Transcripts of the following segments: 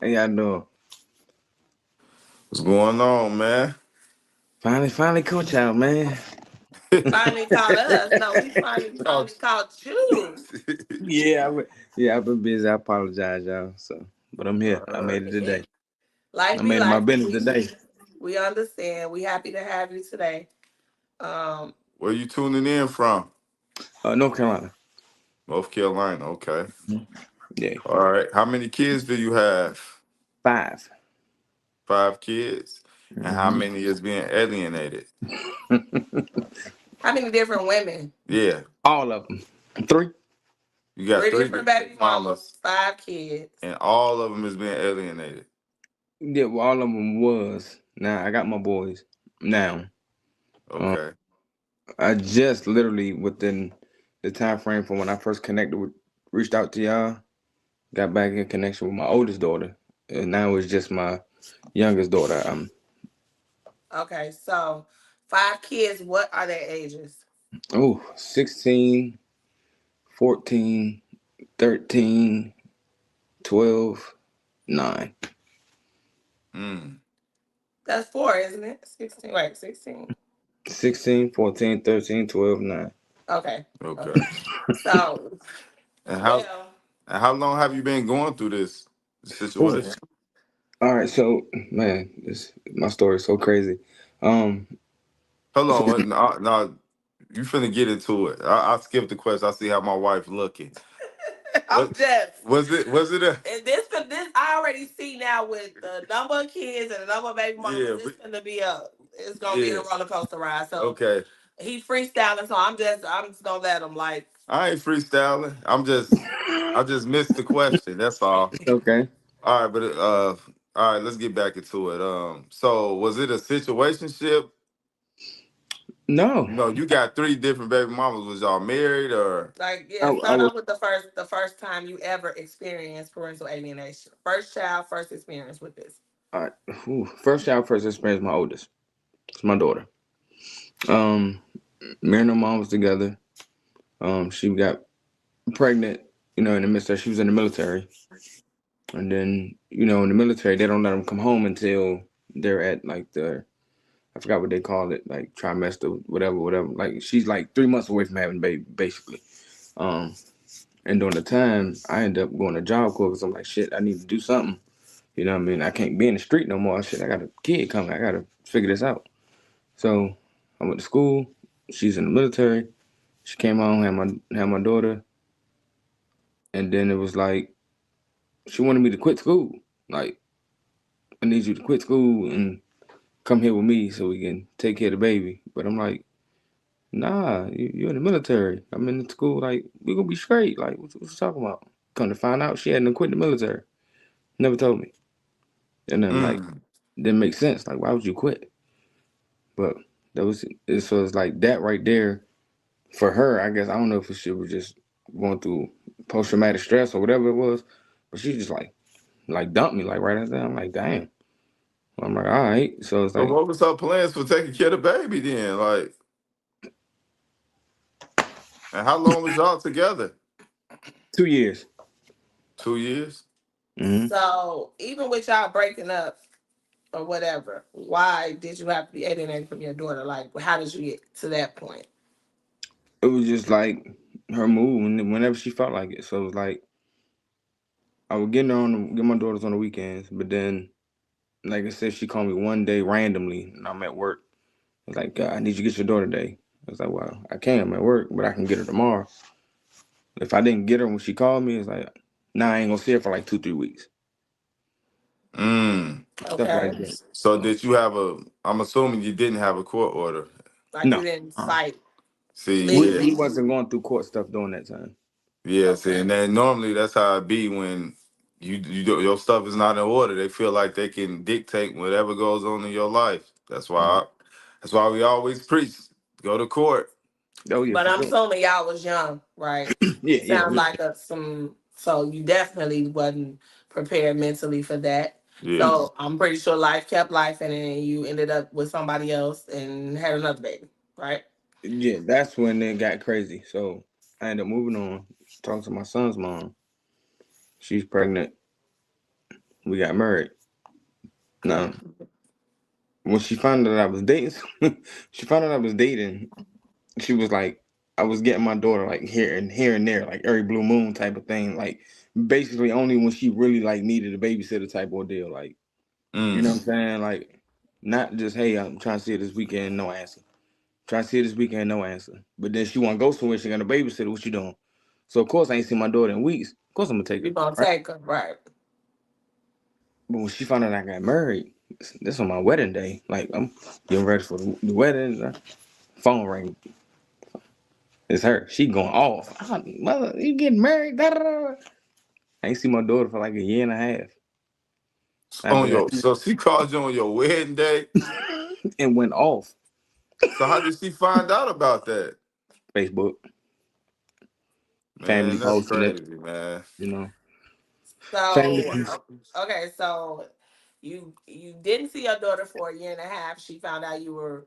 Hey, y'all doing? What's going on, man? Finally caught y'all, man. Finally called us. No, we finally called you. Yeah, I've been busy. I apologize, y'all. But I'm here. I Alright. made it today. Life I be made it my life. business We today. we understand. We happy to have you today. Um, Where you tuning in from? North Carolina. North Carolina. Okay. Mhm. Yeah, All right. How many kids do you have? 5. 5 kids. And how Hmm. many is being alienated? how many different women? Yeah. All of them. 3. You got Three three different different baby mamas, mamas, 5 kids. and all of them is being alienated. Yeah, well, all of them was. Now I got my boys. Now, um, Okay. I just literally within the time frame from when I first reached out to y'all, got back in connection with my oldest daughter, and now it's just my youngest daughter. Okay, so 5 kids. What are their ages? 16, 14, 13, 12, 9. Mm. That's four, isn't it? 16. Wait, 16. 16, 14, 13, 12, 9. Okay. Okay. Okay. So, And how well, and how long have you been going through this Ooh. situation? All right, so man, my story is so crazy. Um, Hold so on. No, you finna get into it. I skipped the question. I see how my wife looking. I'm What just. was it? Was it a And this I already see now with the number of kids and the number of baby mamas. yeah, It's gonna be a it's gonna be a yeah. roller coaster ride. So Okay. he freestyling. So I'm just gonna let him like. I ain't freestyling. I just missed the question. That's all. okay, All right, but all right, let's get back into it. So was it a situationship? no, No, you got three different baby mamas. Was y'all married or Like, I yeah, I start was off with the first time you ever experienced parental alienation. First child, first experience with this. all right. First child, first experience. My oldest, it's my daughter. Um, Me and her mom was together. She got pregnant. In the midst of she was in the military, and then in the military they don't let them come home until they're at like the I forgot what they call it, like trimester, whatever, whatever. Like she's like 3 months away from having a baby, basically. Um, and during the time, I ended up going to job corps because I'm like, shit, I need to do something. You know what I mean? I can't be in the street no more. Shit, I got a kid coming. I got to figure this out. So I went to school. She's in the military. She came home, had my daughter, and then it was like she wanted me to quit school. Like, I need you to quit school and come here with me so we can take care of the baby. But I'm like, nah, you're in the military. I'm in the school. Like, we gonna be straight. Like, what you talking about? Come to find out, she hadn't quit the military. Never told me. And then like, mm, didn't make sense. Like, why would you quit? But so it's like that right there for her. I guess I don't know if she was just going through post traumatic stress or whatever it was, but she just like dumped me like right after that. I'm like, damn. I'm like, all right. So it's so like what was her plans for taking care of the baby then? Like, and how long was y'all together? 2 years. 2 years? Mm-hmm. So even with y'all breaking up or whatever, why did you have to be alienated from your daughter? Like, how did you get to that point? It was just like her mood whenever she felt like it. So it was like I would get my daughters on the weekends, but then like I said, she called me one day randomly, and I'm at work. It's like, I need you to get your daughter today. I was like, well, I can't. I'm at work, but I can get her tomorrow. If I didn't get her when she called me, it's like, nah, I ain't gonna see her for like 2, 3 weeks. Mm. Stuff like Okay, that. So So, did you have a? I'm assuming you didn't have a court order. like you no, didn't uh, fight See, yeah, we legally. wasn't going through court stuff during that time. yeah. See, Okay. and then normally that's how it be when your stuff is not in order. They feel like they can dictate whatever goes on in your life. That's why we always preach: go to court. Oh yeah, But for I'm sure. assuming y'all was young, right? Yeah, yeah, Sounds like some. So you definitely wasn't prepared mentally for that. Yeah. So I'm pretty sure life kept life, and then you ended up with somebody else and had another baby, right? yeah. That's when it got crazy. So I ended up moving on, talking to my son's mom. She's pregnant We got married. Now, Mm. when she found out I was dating, she found out I was dating. She was like, I was getting my daughter like here and there, like every blue moon type of thing. Like basically only when she really like needed a babysitter type ordeal. Like you know what I'm Mm. saying? Like not just hey, I'm trying to see her this weekend, no answer. Try to see her this weekend, no answer. But then she want to go somewhere. She got a babysitter. What you doing? So of course I ain't seen my daughter in weeks. Of course I'm gonna take her. You gonna Right? take her, right? But when she found out I got married, this on my wedding day. Like I'm getting ready for the wedding. Phone ring. It's her. She going off. Mother, you getting married? Da, da, da. I ain't seen my daughter for like a year and a half. On After your, so she called you on your wedding day. that, and went off. So how did she find out about that? Facebook, family Man, that's posting it. crazy, man. You know, family. So okay, so you didn't see your daughter for a year and a half. She found out you were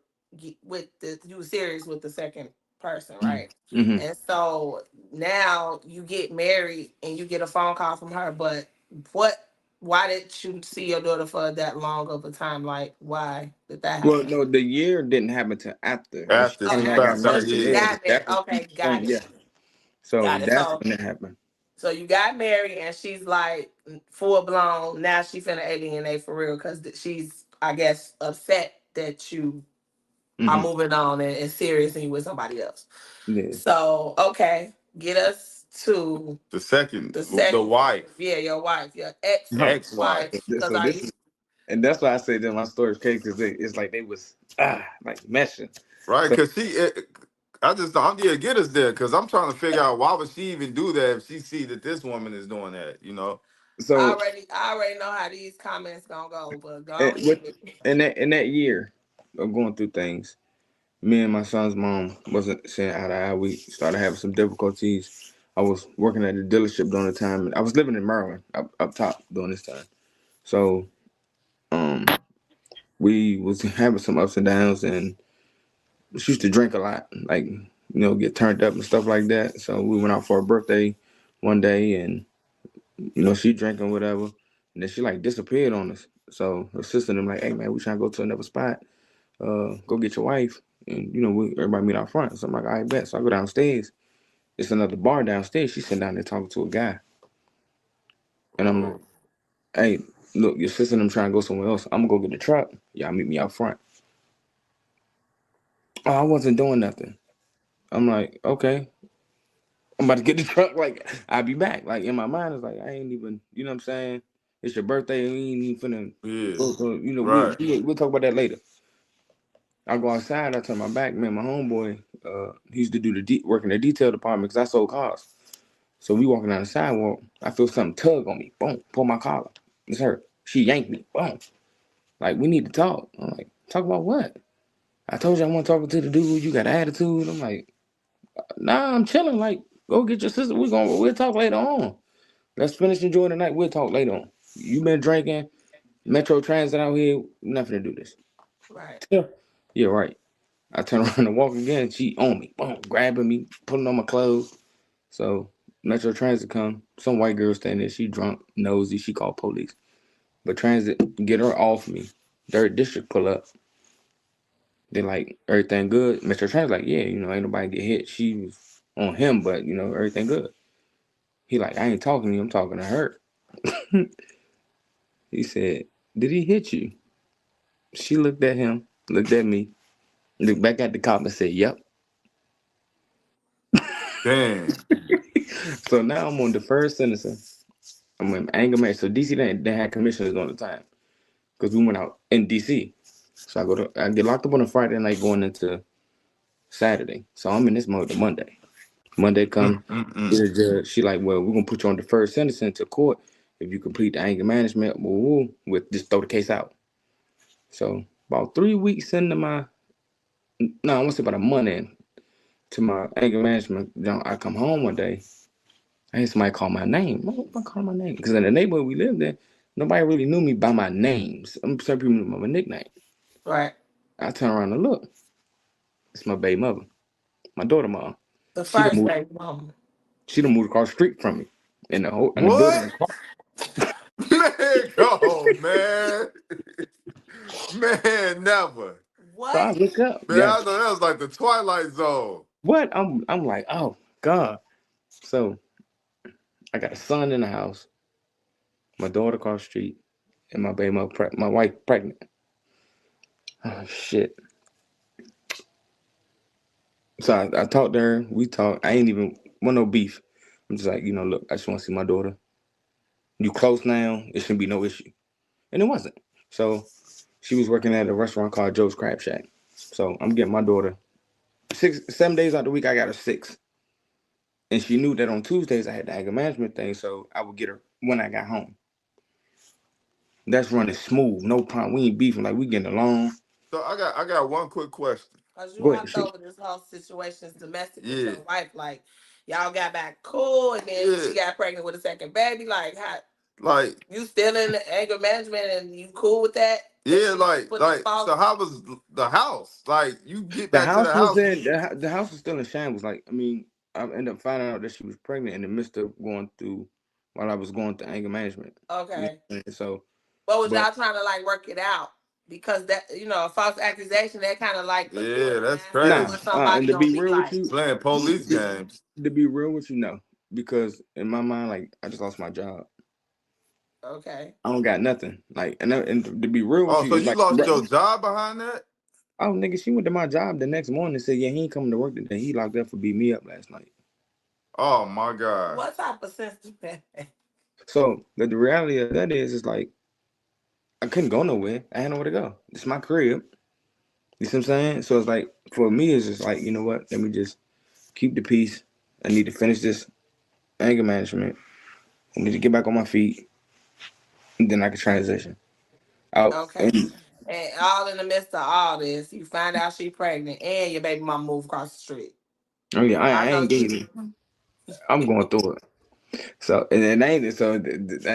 serious with the second person, right? Mm-hmm. And so now you get married and you get a phone call from her. But what? Why did you see your daughter for that long of a time? Like, why did that Well, happen? no, the year didn't happen till after when she After Oh, she found out I got found so out, married. she Yeah, yeah. got married. that was Okay, on. got Yeah, it. so Got it. that's So when it happened. So you got married, and she's like full blown. Now she finna alienate for real because she's, I guess, upset that you are Mm-hmm. moving on and serious and you with somebody else. Yeah. So okay, get us to The second, the the second. wife, Yeah, your wife, your ex-wife. ex-wife. Because So I this used is, and that's why I say that my story's crazy because it's like they was like meshing. Right? So Because I just, I'm yeah, get us there. Because I'm trying to figure out why would she even do that if she see that this woman is doing that, you know? so I already know how these comments gonna go, but go with ahead. in that year of going through things, me and my son's mom wasn't seeing eye to eye. We started having some difficulties. I was working at a dealership during the time, and I was living in Maryland up top during this time. So um, we was having some ups and downs, and she used to drink a lot, like get turned up and stuff like that. So we went out for her birthday one day, and she drinking whatever, and then she like disappeared on us. So her sister and them like, hey man, we trying to go to another spot. Go get your wife, and everybody meet out front. So I'm like, I bet. So I go downstairs. It's another bar downstairs. She's sitting down there talking to a guy, and I'm like, Oh, hey, look, your sister and them trying to go somewhere else. I'm gonna go get the truck. Y'all meet me out front. Oh, I wasn't doing nothing. I'm like, okay, I'm about to get the truck. Like, I'll be back. Like, in my mind, it's like, I ain't even, you know what I'm saying? It's your birthday. We ain't even finna, yeah. we'll, Right. we'll talk about that later. I go outside. I turn my back. Man, my homeboy, he used to do work in the detail department because I sold cars. So we walking down the sidewalk. I feel something tug on me. Boom, pull my collar. It's her. She yanked me. Boom. Like, we need to talk. I'm like, talk about what? I told you I want to talk to the dude. You got attitude. I'm like, nah, I'm chilling. Like, go get your sister. We'll talk later on. Let's finish enjoying the night. We'll talk later on. You been drinking, Metro Transit out here. Nothing to do this. Right, Yeah, yeah, right. I turn around and walk again. She on me, boom, grabbing me, putting on my clothes. So Metro Transit come. Some white girl standing there. She drunk, nosy. She called police. But Transit get her off me. Third district pull up. They like everything good. Metro Transit like yeah, ain't nobody get hit. She was on him, but everything good. He like I ain't talking to you. I'm talking to her. He said, did he hit you? She looked at him, looked at me, looked back at the cop and said, yep. Damn. So now I'm on deferred sentencing. I'm in anger management. So DC they had commissioners on the time because we went out in DC. So I get locked up on a Friday night going into Saturday. So I'm in this mode Monday. Monday come, get Mm-mm-mm. a judge. She like, well, we're gonna put you on deferred sentencing to court if you complete the anger management. With just throw the case out. So about 3 weeks into my, no, I want to say about a month in to my anger management. I come home one day. I hear somebody call my name. What call my name? Because in the neighborhood we lived in, nobody really knew me by my names. Some people knew my nickname. right. I turn around and look. It's my baby mother, my daughter mom. The She done first moved. baby mama. She done moved across the street from me, in the building. What? Man, go, man. Man, never. So I What? look up. Man, I Yes. know that was like the Twilight Zone. What? I'm like, oh God. So I got a son in the house, my daughter across the street, and my baby mother, my wife pregnant. Oh shit. So I talked to her. We talked. I ain't even want no beef. I'm just like, look, I just want to see my daughter. You close now. It shouldn't be no issue. And it wasn't. So she was working at a restaurant called Joe's Crab Shack. So I'm getting my daughter 7 days out the week. I got her 6. And she knew that on Tuesdays I had the anger management thing, so I would get her when I got home. That's running smooth, no problem. We ain't beefing, like we getting along. So I got one quick question. Cause you Go ahead, hopped shoot. over this whole situation's domestic with Yeah, your wife. Like, y'all got back cool, and then yeah. she got pregnant with a second baby. Like, how Like, you still in the anger management, and you cool with that? That yeah, she put this fault. so how was the house? Like, you get The back to the house was house. in the house was still in shambles. Like, I mean, I ended up finding out that she was pregnant in the midst of going through while I was going through anger management. You know Okay, what I'm saying? So, but was but y'all trying to like work it out? Because that a false accusation that kind of like put you in Yeah, the that's mindset of nah. crazy. what And somebody to gonna be be real with like. you, Playing police to, games. to be real with you, no, because in my mind, like I just lost my job. Okay. I don't got nothing. Like, and to be real with Oh, you, so it's you like, lost your job behind that? oh nigga, she went to my job the next morning and said, yeah, he ain't coming to work today. He locked up for beating me up last night. Oh my God. What type of sense do that make? So the reality of that is like I couldn't go nowhere. I had nowhere to go. It's my crib. You see what I'm saying? So it's like for me, it's just like, you know what? Let me just keep the peace. I need to finish this anger management. I need to get back on my feet, and then I can transition out. Okay. And all in the midst of all this, you find out she pregnant and your baby mama moved across the street. Oh yeah, I I know ain't you. getting it. I'm going through it. So and I ain't so I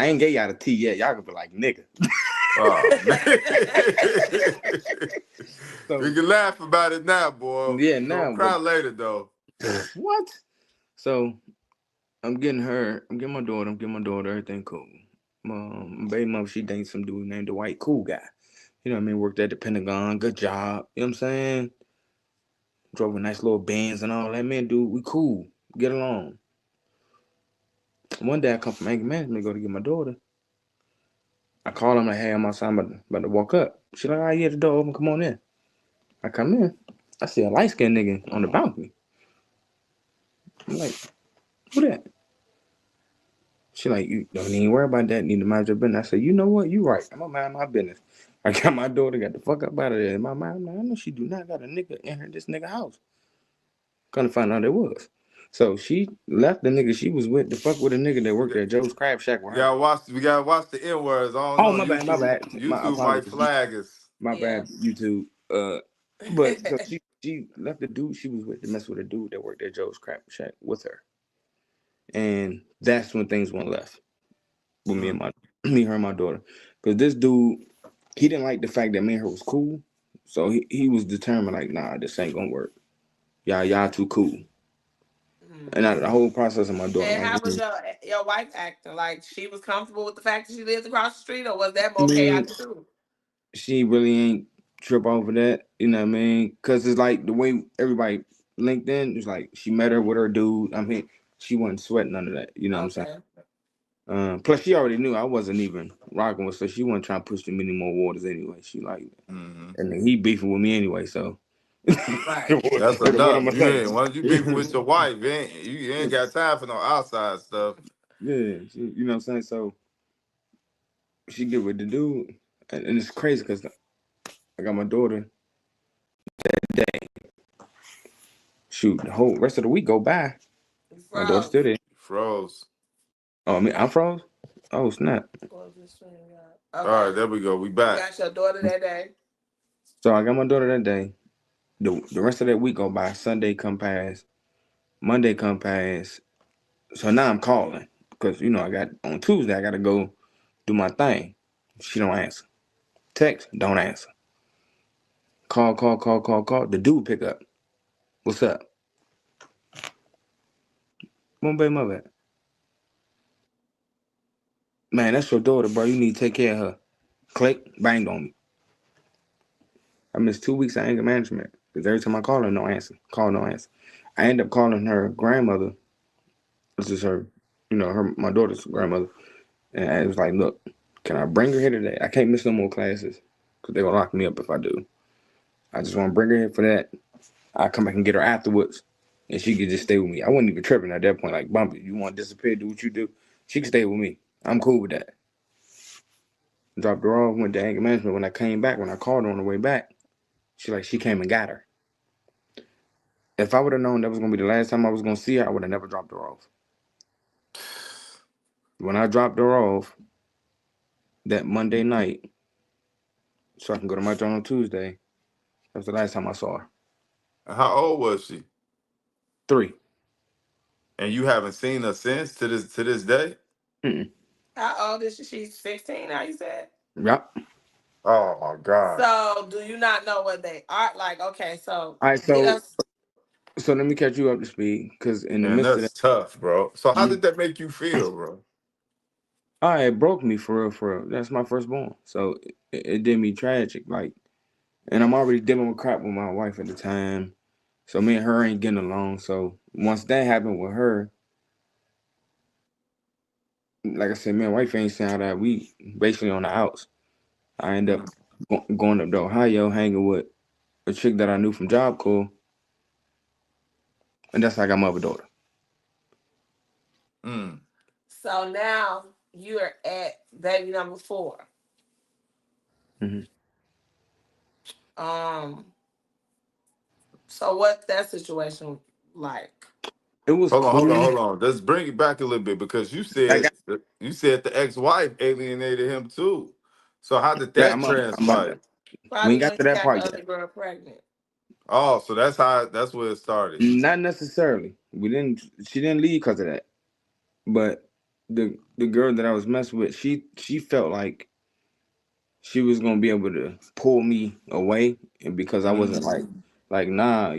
ain't get y'all the tea yet. Y'all gonna be like nigga. Oh man. We So can laugh about it now, boy. yeah, We gonna now but cry later though. what? So I'm getting her. I'm getting my daughter. I'm getting my daughter. Everything cool. My baby mom, she dating some dude named the White Cool Guy. You know what I mean? Worked at the Pentagon. Good job. You know what I'm saying? Drove a nice little Benz and all that. Man, dude, we cool. Get along. One day I come from anger management, go to get my daughter. I call him like, hey, I'm outside, about to walk up. She like, oh yeah, the door open. Come on in. I come in. I see a light skinned nigga on the balcony. I'm like, who that? She like, you don't even worry about that. Need to mind your business. I said, you know what? You right. I'm gonna mind my business. I got my daughter, got the fuck up out of there. In my mind, I'm like, I know she do not got a nigga in her this nigga house. Gonna find out it was. So she left the nigga she was with to fuck with a nigga that We worked got, at Joe's Crab Shack with we her. gotta watch. We gotta watch the N words. I don't Oh know. my bad, my bad. My YouTube might apologies. flag us. My Yeah. bad, YouTube. But so she left the dude she was with to mess with a dude that worked at Joe's Crab Shack with her. And that's when things went left with Mm. her and my daughter. Because this dude, he didn't like the fact that me and her was cool. So he was determined, like, nah, this ain't gonna work. Y'all too cool. Hmm. And out of the whole process of my daughter, And like, how was your wife acting? Like she was comfortable with the fact that she lived across the street, or was that I more mean, chaotic too? she really ain't trip over that, you know what I mean? Because it's like the way everybody linked in, it's like she met her with her dude. I mean, she wasn't sweating none of that, you know what I'm saying? Okay. Plus, she already knew I wasn't even rocking with, so she wasn't trying to push them any more waters anyway. She like, Hmm. and then he beefing with me anyway, so Right. That's what am enough. I You saying? ain't once you beefing with your wife, you ain't got time for no outside stuff. Yeah, you know what I'm saying? So she get with the dude, and it's crazy because I got my daughter that day. Shoot, the whole rest of the week go by. You My daughter's still froze. there. Froze. Oh, I mean, I'm froze. Oh snap! Close this thing All out. right, Okay. there we go. We You back. got your daughter that day. So I got my daughter that day. The rest of that week go by. Sunday come past. Monday come past. So now I'm calling because I got on Tuesday I gotta go do my thing. She don't answer. Text don't answer. Call. The dude pick up. What's up? One baby mother. Man, that's your daughter, bro. You need to take care of her. Click, banged on me. I missed 2 weeks of anger management because every time I call her, no answer. Call, no answer. I end up calling her grandmother. This is her, my daughter's grandmother. And I was like, look, can I bring her here today? I can't miss no more classes because they're going to lock me up if I do. I just want to bring her here for that. I'll come back and get her afterwards. And she could just stay with me. I wasn't even tripping at that point. Like, Bumpy, you want to disappear, do what you do? She can stay with me. I'm cool with that. Dropped her off, went to anger management. When I came back, when I called her on the way back, she came and got her. If I would have known that was gonna be the last time I was gonna see her, I would have never dropped her off. When I dropped her off that Monday night, so I can go to my job on Tuesday, that was the last time I saw her. How old was she? 3. And you haven't seen her since to this day? Mm-mm. How old is she? She's 15 now, you said? Yep. Oh my God. So do you not know what they are? Like, okay, so All right. get So us. so let me catch you up to speed, because in the Man, midst of that, that's tough, bro. So how mm, did that make you feel, bro? all right, it broke me for real, for real. That's my firstborn, so it did me tragic. Like, and I'm already dealing with crap with my wife at the time, so me and her ain't getting along. So once that happened with her, like I said, me and wife ain't saying how that we basically on the outs. I end up Mm. going up to Ohio, hanging with a chick that I knew from Job Corps, and that's how I got my other daughter. Mm. So now you're at baby number 4. Hmm. Um, so what's that situation like? It was Hold on, hold on, cool. hold on. Let's bring it back a little bit because you I said got you said the ex-wife alienated him too. So how did that. that I'm about transpire? that. We ain't Probably got when to he that got the part other yet. girl pregnant. Oh, so that's where it started. Not necessarily. We didn't. She didn't leave because of that. But the girl that I was messing with, she felt like she was gonna be able to pull me away, and because I wasn't Mm. like nah,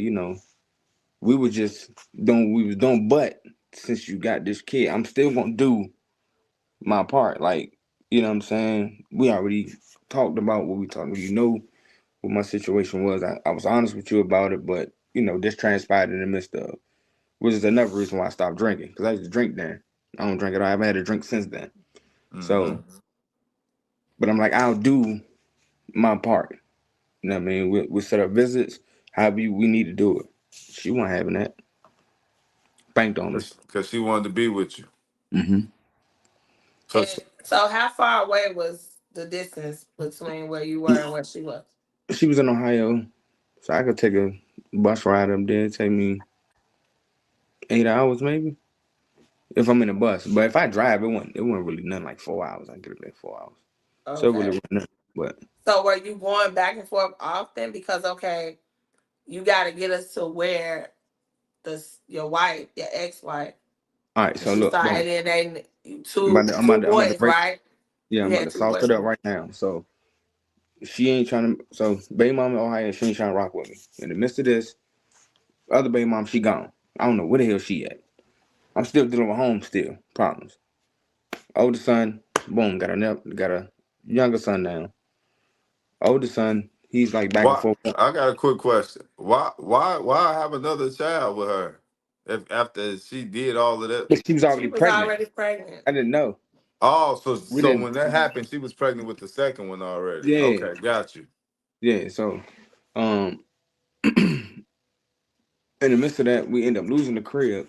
we were just doing what we was doing. But since you got this kid, I'm still gonna do my part. Like, you know what I'm saying? We already talked about what we talked about. You know what my situation was. I was honest with you about it, but this transpired in the midst of, which is another reason why I stopped drinking. Because I used to drink then. I don't drink at all. I haven't had a drink since then. So, Mm-hmm. but I'm like, I'll do my part. You know what I mean? We set up visits, however we need to do it. She wasn't having that. Banked on me. Because she wanted to be with you. Hmm. So And so how far away was the distance between where you were and where she was? She was in Ohio, so I could take a bus ride up there. Take me 8 hours maybe if I'm in a bus. But if I drive, it wasn't really nothing like 4 hours. I get it like 4 hours. So it really Okay. wasn't nothing. But So were you going back and forth often? Because okay, you got to get us to where your wife, your ex-wife, all right, so she look, started boom. alienating you I'm about two to, I'm two about to, I'm about to boys, break. right? Yeah, You I'm about had to two sauce boys. it up right now. So she ain't trying to. So baby mom in Ohio, she ain't trying to rock with me. In the midst of this, other baby mom, she gone. I don't know where the hell she at. I'm still dealing with home still problems. Older son, boom, got a younger son now. Older son, he's like back and why? forth. I got a quick question. Why have another child with her if after she did all of that? But she was She already was pregnant. already pregnant. I didn't know. Oh, so We so didn't. when that happened, she was pregnant with the second one already. Yeah, Okay, got you. yeah. So, um, in the midst of that, we end up losing the crib.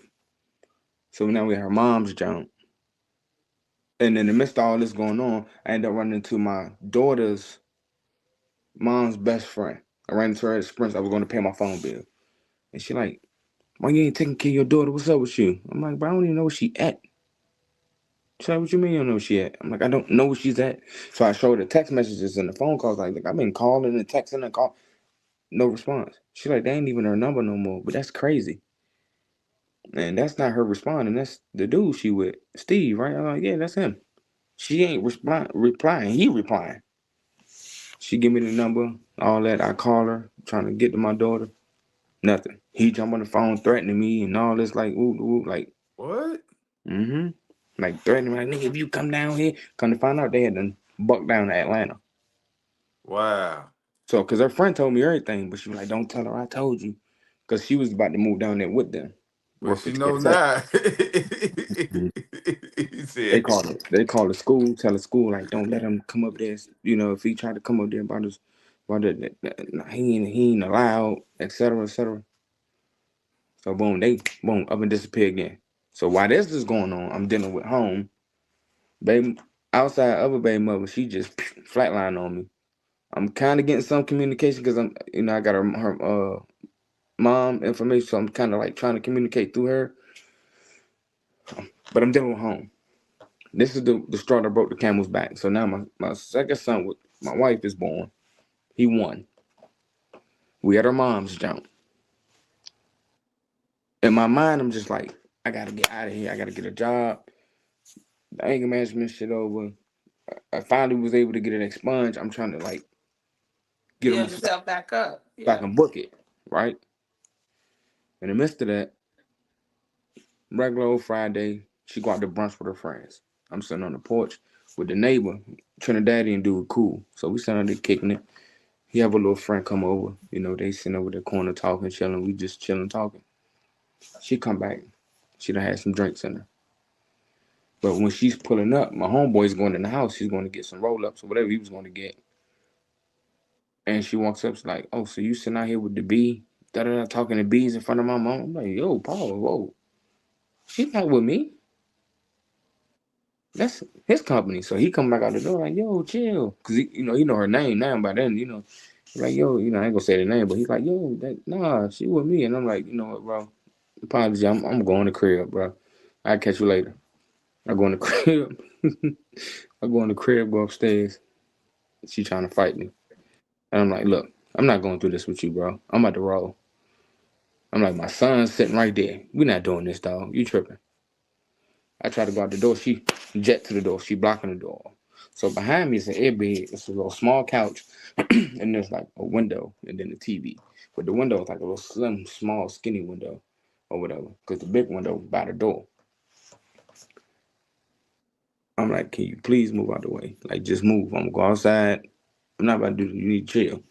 So now we at her mom's junk. And in the midst of all this going on, I end up running into my daughter's mom's best friend. I ran into her at Sprints. I was going to pay my phone bill, and she like, "Why you ain't taking care of your daughter? What's up with you?" I'm like, "But I don't even know where she at." She's like, "What you mean you don't know where she at?" I'm like, "I don't know where she's at." So I showed her text messages and the phone calls. Like, look, I've been calling and texting and call, no response. She's like, "That ain't even her number no more." But that's crazy. And that's not her responding. That's the dude she with, Steve, right? I'm like, yeah, that's him. She ain't replying. He replying. She give me the number, all that. I call her, trying to get to my daughter. Nothing. He jump on the phone threatening me and all this, like, ooh, ooh, like, What? mm-hmm. like threatening, like, nigga, if you come down here, come to find out they had done bucked down to Atlanta. Wow. So, cause her friend told me everything, but she was like, "Don't tell her I told you," cause she was about to move down there with them, But work for she know TSA. now. Mhm. He said, They called the school, tell the school like, "Don't let him come up there." You know, if he tried to come up there about his, about he ain't allowed, etc., etc. So boom, they boom up and disappear again. So while this is going on, I'm dealing with home, baby. Outside other baby mother, she just flatline on me. I'm kind of getting some communication because I'm, I got her mom information, so I'm kind of like trying to communicate through her. But I'm dealing with home. This is the straw that broke the camel's back. So now my second son with my wife is born. He won. We at her mom's jump. In my mind, I'm just like, I gotta get out of here. I gotta get a job. The anger management shit over. I finally was able to get it expunged. I'm trying to like get him Build yourself back up. so I Yeah. can book it, right? In the midst of that, regular old Friday, she go out to brunch with her friends. I'm sitting on the porch with the neighbor, Trinidadian dude, cool. So we sitting out there kicking it. He have a little friend come over. They sitting over the corner talking, chilling. We just chilling, talking. She come back. She done had some drinks in her. But when she's pulling up, my homeboy's going in the house. She's going to get some roll ups or whatever he was going to get. And she walks up, she's like, "Oh, so you sitting out here with the bee, da da da, talking to bees in front of my mom?" I'm like, "Yo, Paul, whoa, she's not with me. That's his company." So he come back out the door like, "Yo, chill," because he know her name now. By then, like, "Yo, I ain't gonna say the name, but he's like, yo, nah, she with me," and I'm like, "You know what, bro? Apology, I'm going to crib, bro. I'll catch you later." I go in the crib. I go in the crib, go upstairs. She trying to fight me, and I'm like, "Look, I'm not going through this with you, bro. I'm about to roll." I'm like, "My son's sitting right there. We're not doing this, dog. You tripping?" I try to go out the door. She jet to the door. She blocking the door. So behind me is an airbed. It's a little small couch, and there's like a window, and then the TV. But the window is like a little slim, small, skinny window, or whatever. Because the big window by the door. I'm like, "Can you please move out the way? Like, just move. I'm gonna go outside. I'm not about to do this. You need to chill."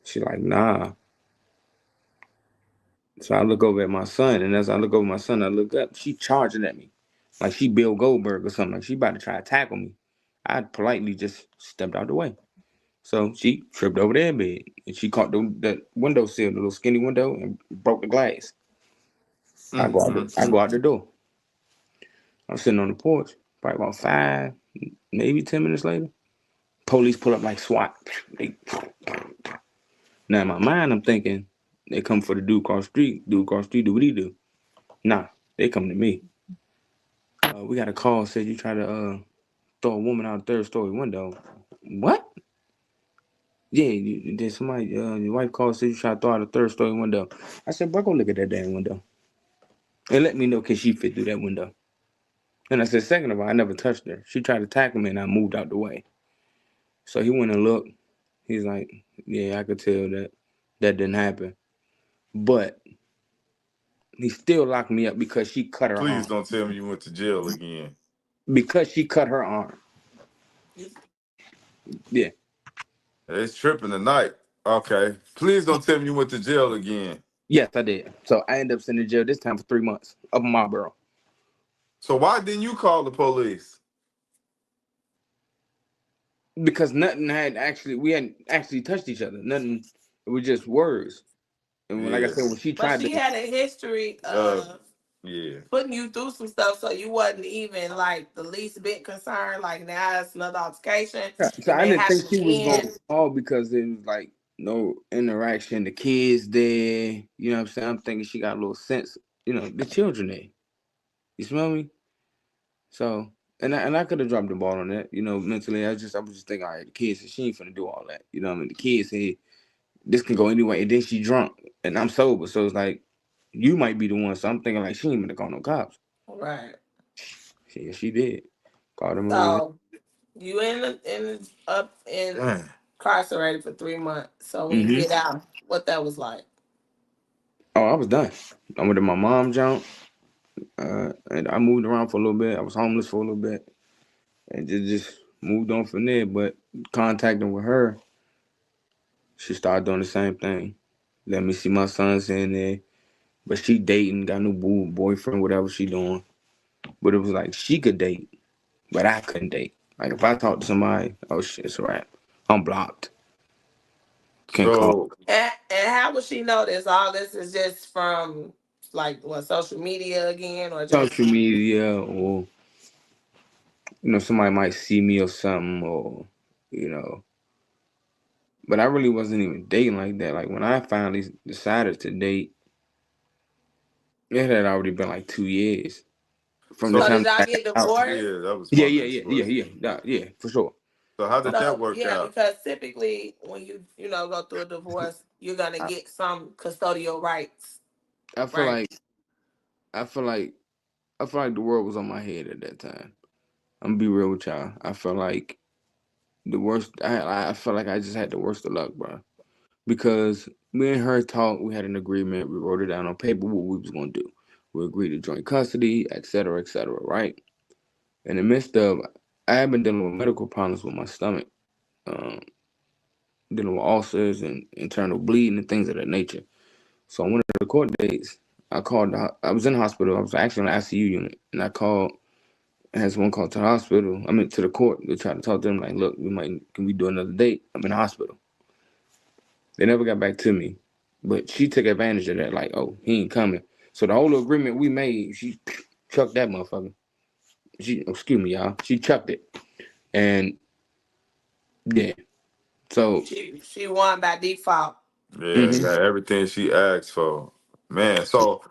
She like, "Nah." So I look over at my son, and as I look over my son, I look up. She charging at me, like she Bill Goldberg or something. Like she about to try to tackle me. I politely just stepped out the way. So she tripped over their bed, and she caught the window sill, the little skinny window, and broke the glass. I go out the door. I'm sitting on the porch. Probably about 5, maybe 10 minutes later, police pull up like SWAT. They, now in my mind, I'm thinking they come for the dude across the street. Dude across the street, do what he do? Nah, they come to me. We got a call said you tried to throw a woman out a third story window. What? Yeah, did somebody your wife called said you tried to throw out a third story window. I said, "Bro, go look at that damn window and let me know can she fit through that window." And I said, second of all, I never touched her. She tried to tackle me and I moved out the way. So he went and looked. He's like, "Yeah, I could tell that didn't happen." But he still locked me up because she cut her please arm. don't tell me you went to jail again. Because she cut her arm. Yeah. It's tripping tonight. Okay. Please don't tell me you went to jail again. Yes, I did. So I ended up sitting in jail this time for 3 months up in Marlboro. So why didn't you call the police? Because nothing had actually we hadn't actually touched each other. Nothing. It was just words. And like I Yeah. said, when she But tried she to, had a history Uh, of yeah. putting you through some stuff, so you wasn't even like the least bit concerned. Like now it's another altercation. so It I may didn't think happen she was going again. to call because it was like no interaction. The kids there, you know what I'm saying. I'm thinking she got a little sense. The children there. You smell me? So and I could have dropped the ball on that. Mentally, I was just thinking, all right, the kids, she ain't finna do all that. You know what I mean? The kids here, this can go anyway. And then she drunk, and I'm sober, so it's like you might be the one. So I'm thinking like she ain't gonna call no cops. Right. She did. Called him over. So you in up in Damn. incarcerated for 3 months. So when you Mm-hmm. get out, what that was like? Oh, I was done. I went to my mom's jump. And I moved around for a little bit. I was homeless for a little bit, and just moved on from there. But contacting with her, she started doing the same thing. Let me see my sons in there, but she dating, got a new boyfriend, whatever she doing. But it was like she could date, but I couldn't date. Like if I talk to somebody, oh shit, it's a wrap. I'm blocked. Can't call. So And how would she know this? All this is just from like what, social media again, or just Social media, or somebody might see me or something, or you know. But I really wasn't even dating like that. Like when I finally decided to date, it had already been like 2 years from the so so did time y'all that I get got out. divorced? yeah, that was Yeah, my yeah, next yeah, yeah, question. yeah, yeah, for sure. So how did that So work yeah, out? because typically when you go through a divorce, you're gonna I, get some custodial rights, I feel right? like I feel like I feel like the world was on my head at that time. I'm gonna be real with y'all. I felt like the worst. I felt like I just had the worst of luck, bro. Because me and her talked, we had an agreement, we wrote it down on paper what we was gonna do. We agreed to joint custody, et cetera, right? In the midst of, I had been dealing with medical problems with my stomach, um, dealing with ulcers and internal bleeding and things of that nature. So on one of the court dates, I was in the hospital, I was actually in the ICU unit, and I called, I had someone call to the hospital, I mean to the court, to try to talk to them, like, look, can we do another date? I'm in the hospital. They never got back to me. But she took advantage of that, like, oh, he ain't coming. So the whole agreement we made, she chucked that motherfucker. Excuse me, y'all. She chucked it. And yeah. So, She won by default. Yeah, hmm got everything she asked for. Man, so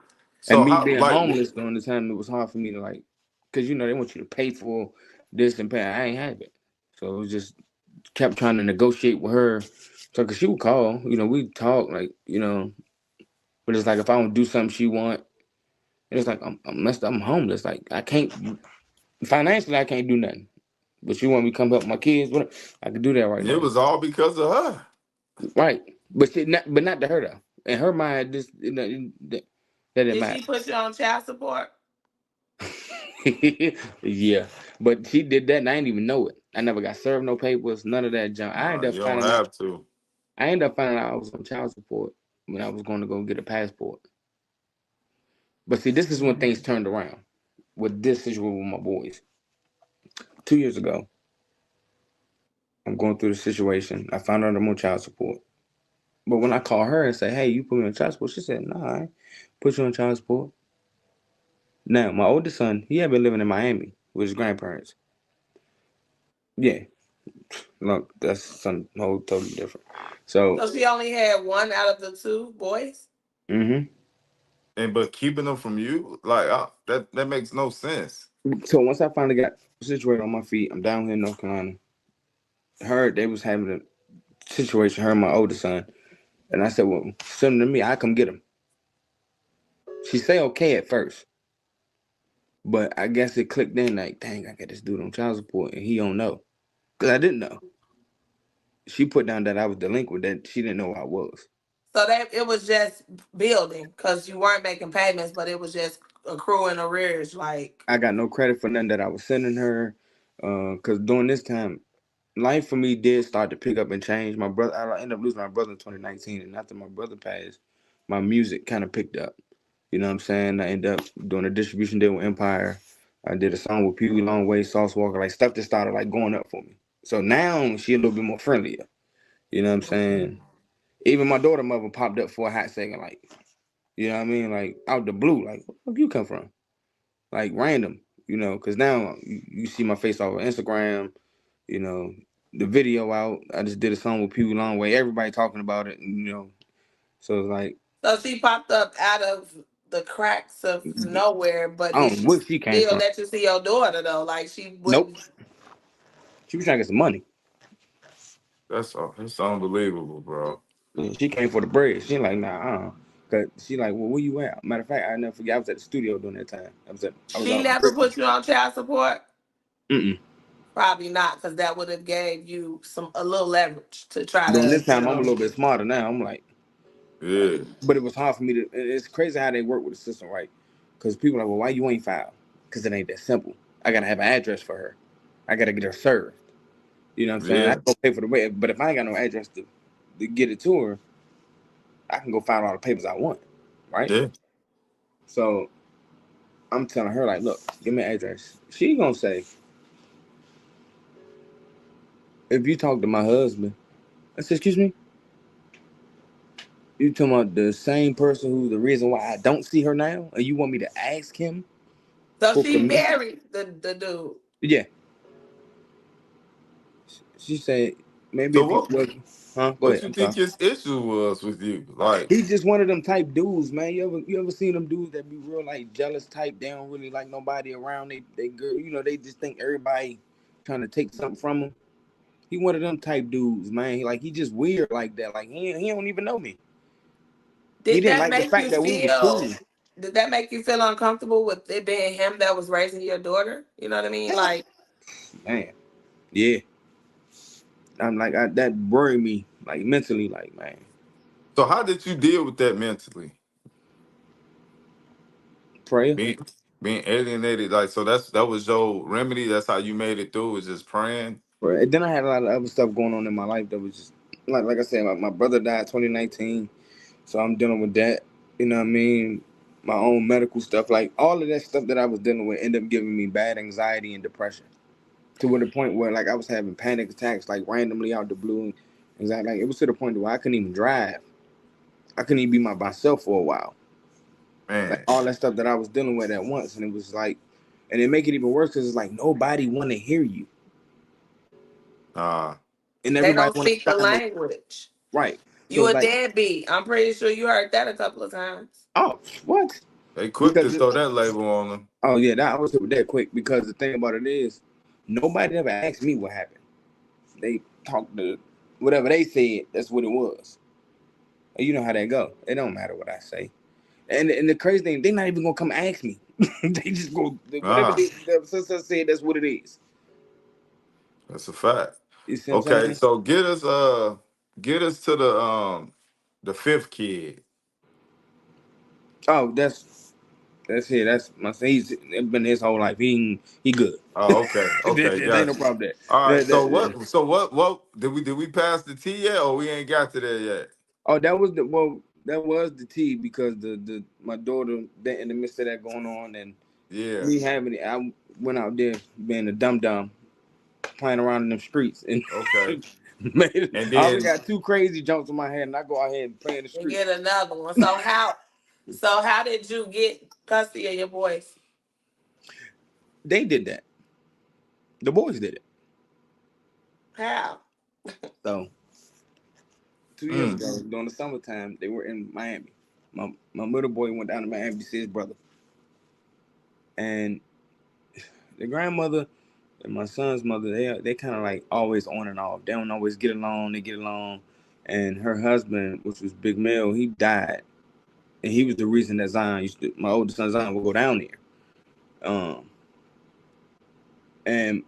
and me how being like homeless during the time, it was hard for me to, like, because, they want you to pay for this and pay. I ain't have it. So it was just kept trying to negotiate with her. So, because she would call, we'd talk, like, but it's like if I don't do something she want, it's like I'm messed up, I'm homeless. Like, I can't, financially, I can't do nothing. But you want me to come help my kids? What? I could do that right it now, was all because of her? right? But not to her though. In her mind, this that didn't Did matter. she put you on child support? Yeah, but she did that, and I didn't even know it. I never got served no papers, none of that junk. I Nah, ended up you don't finding out. have to. I ended up finding out I was on child support when I was going to go get a passport. But see, this is when things turned around with this situation with my boys. 2 years ago, I'm going through the situation. I found out I'm on child support. But when I call her and say, "Hey, you put me on child support," she said, "Nah, I ain't put you on child support." Now, my oldest son, he had been living in Miami with his grandparents. Yeah, look, that's some whole totally different. So, So she only had one out of the two boys. hmm And but keeping them from you, like that makes no sense. so once I finally got situated on my feet, I'm down here in North Carolina. They was having a situation. Her and my oldest son, and I said, "Well, send him to me. I come get him." She say okay at first, but I guess it clicked in like, "Dang, I got this dude on child support, and he don't know," because I didn't know. She put down that I was delinquent, that she didn't know who I was. So that it was just building because you weren't making payments, but it was just accruing arrears. Like, I got no credit for nothing that I was sending her. Cause during this time, life for me did start to pick up and change. I ended up losing my brother in 2019, and after my brother passed, my music kind of picked up. You know what I'm saying? I ended up doing a distribution deal with Empire. I did a song with Pee Wee Longway, Sauce Walker, like stuff that started like going up for me. So now she a little bit more friendlier. You know what I'm saying? Even my daughter mother popped up for a hot second, like, you know what I mean? Like out the blue, like, where you come from? Like random, because now you see my face all over Instagram, you know, the video out. I just did a song with Pee Wee Longway, everybody talking about it, so it's like, so she popped up out of the cracks of nowhere. But I did don't she know where she came still from. let you see your daughter though? Like she Nope. wouldn't. She was trying to get some money. That's unbelievable, bro. Yeah, she came for the bread. She like, nah, cause she like, well, where you at? Matter of fact, I never forget. I was at the studio during that time. I was She out in never Brickman. put you on child support. Mm-mm. Probably not, because that would have gave you a little leverage to try During to, this time, I'm a little bit smarter now. I'm like, Yeah. but it was hard for me to. It's crazy how they work with the system, right? Because people are like, well, why you ain't filed? Because it ain't that simple. I gotta have an address for her. I gotta get her served. You know what I'm saying? I Yeah, can go pay for the way, but if I ain't got no address to get it to her, I can go find all the papers I want, right? yeah. So I'm telling her like, look, give me an address. She gonna say, if you talk to my husband, I said, excuse me, you talking about the same person who's the reason why I don't see her now, and you want me to ask him So for she permission? married the dude. Yeah. She said maybe So if you what? was, huh? Go What ahead. you I'm sorry. think his issue was with you? Like, He's just one of them type dudes, man. You ever seen them dudes that be real like jealous type? They don't really like nobody around. They girl, they just think everybody trying to take something from them. He one of them type dudes, man. He just weird like that. Like he don't even know me. He Did didn't that like the make fact you that we was cool. feel? Did that make you feel uncomfortable with it being him that was raising your daughter? You know what I mean? Like, Man, yeah. I'm like that worried me like mentally. Like man, so how did you deal with that mentally? prayer. Being being alienated, like so that was your remedy. That's how you made it through. Was just praying. Prayer. And then I had a lot of other stuff going on in my life that was just like I said. My brother died 2019. So I'm dealing with that. You know what I mean? My own medical stuff. Like all of that stuff that I was dealing with ended up giving me bad anxiety and depression. To the point where like I was having panic attacks like randomly out the blue. Anxiety. Like it was to the point where I couldn't even drive. I couldn't even be myself for a while. Like Man, all that stuff that I was dealing with at once. And it was like, and it make it even worse because it's like nobody want to hear you. uh, And they everybody don't want speak to the find it. language. Right. So You it's a like, deadbeat. I'm pretty sure you heard that a couple of times. oh, what? they quick to Because throw that label on them. oh yeah, I was with that quick because the thing about it is, nobody ever asked me what happened. They talked to whatever they said. That's what it was. And you know how that go. It don't matter what I say. And the crazy thing, they not even gonna come ask me. They just go whatever Ah, the sister said. That's what it is. that's a fact. You see what I'm Okay, saying? so get us to the fifth kid. Oh, that's it. That's my. He's it been his whole life. He good. Oh, okay, okay, There ain't no got you. problem there. All right, That, so that, what did we pass the T yet, or we ain't got to there yet? Oh, that was that was the T because the my daughter that in the midst of that going on and Yeah, me having it, I went out there being a dum dum, playing around in them streets and okay, made, and I already then got two crazy jumps in my head and I go out here and play in the And street. get another one. So how did you get custody of your boys? They did that. The boys did it. How? So 2 years mm, ago during the summertime, they were in Miami. My little boy went down to Miami to see his brother, and the grandmother and my son's mother, they kind of like always on and off. They don't always get along. They get along, and her husband, which was Big Mel, he died, and he was the reason that Zion my oldest son Zion would go down there. And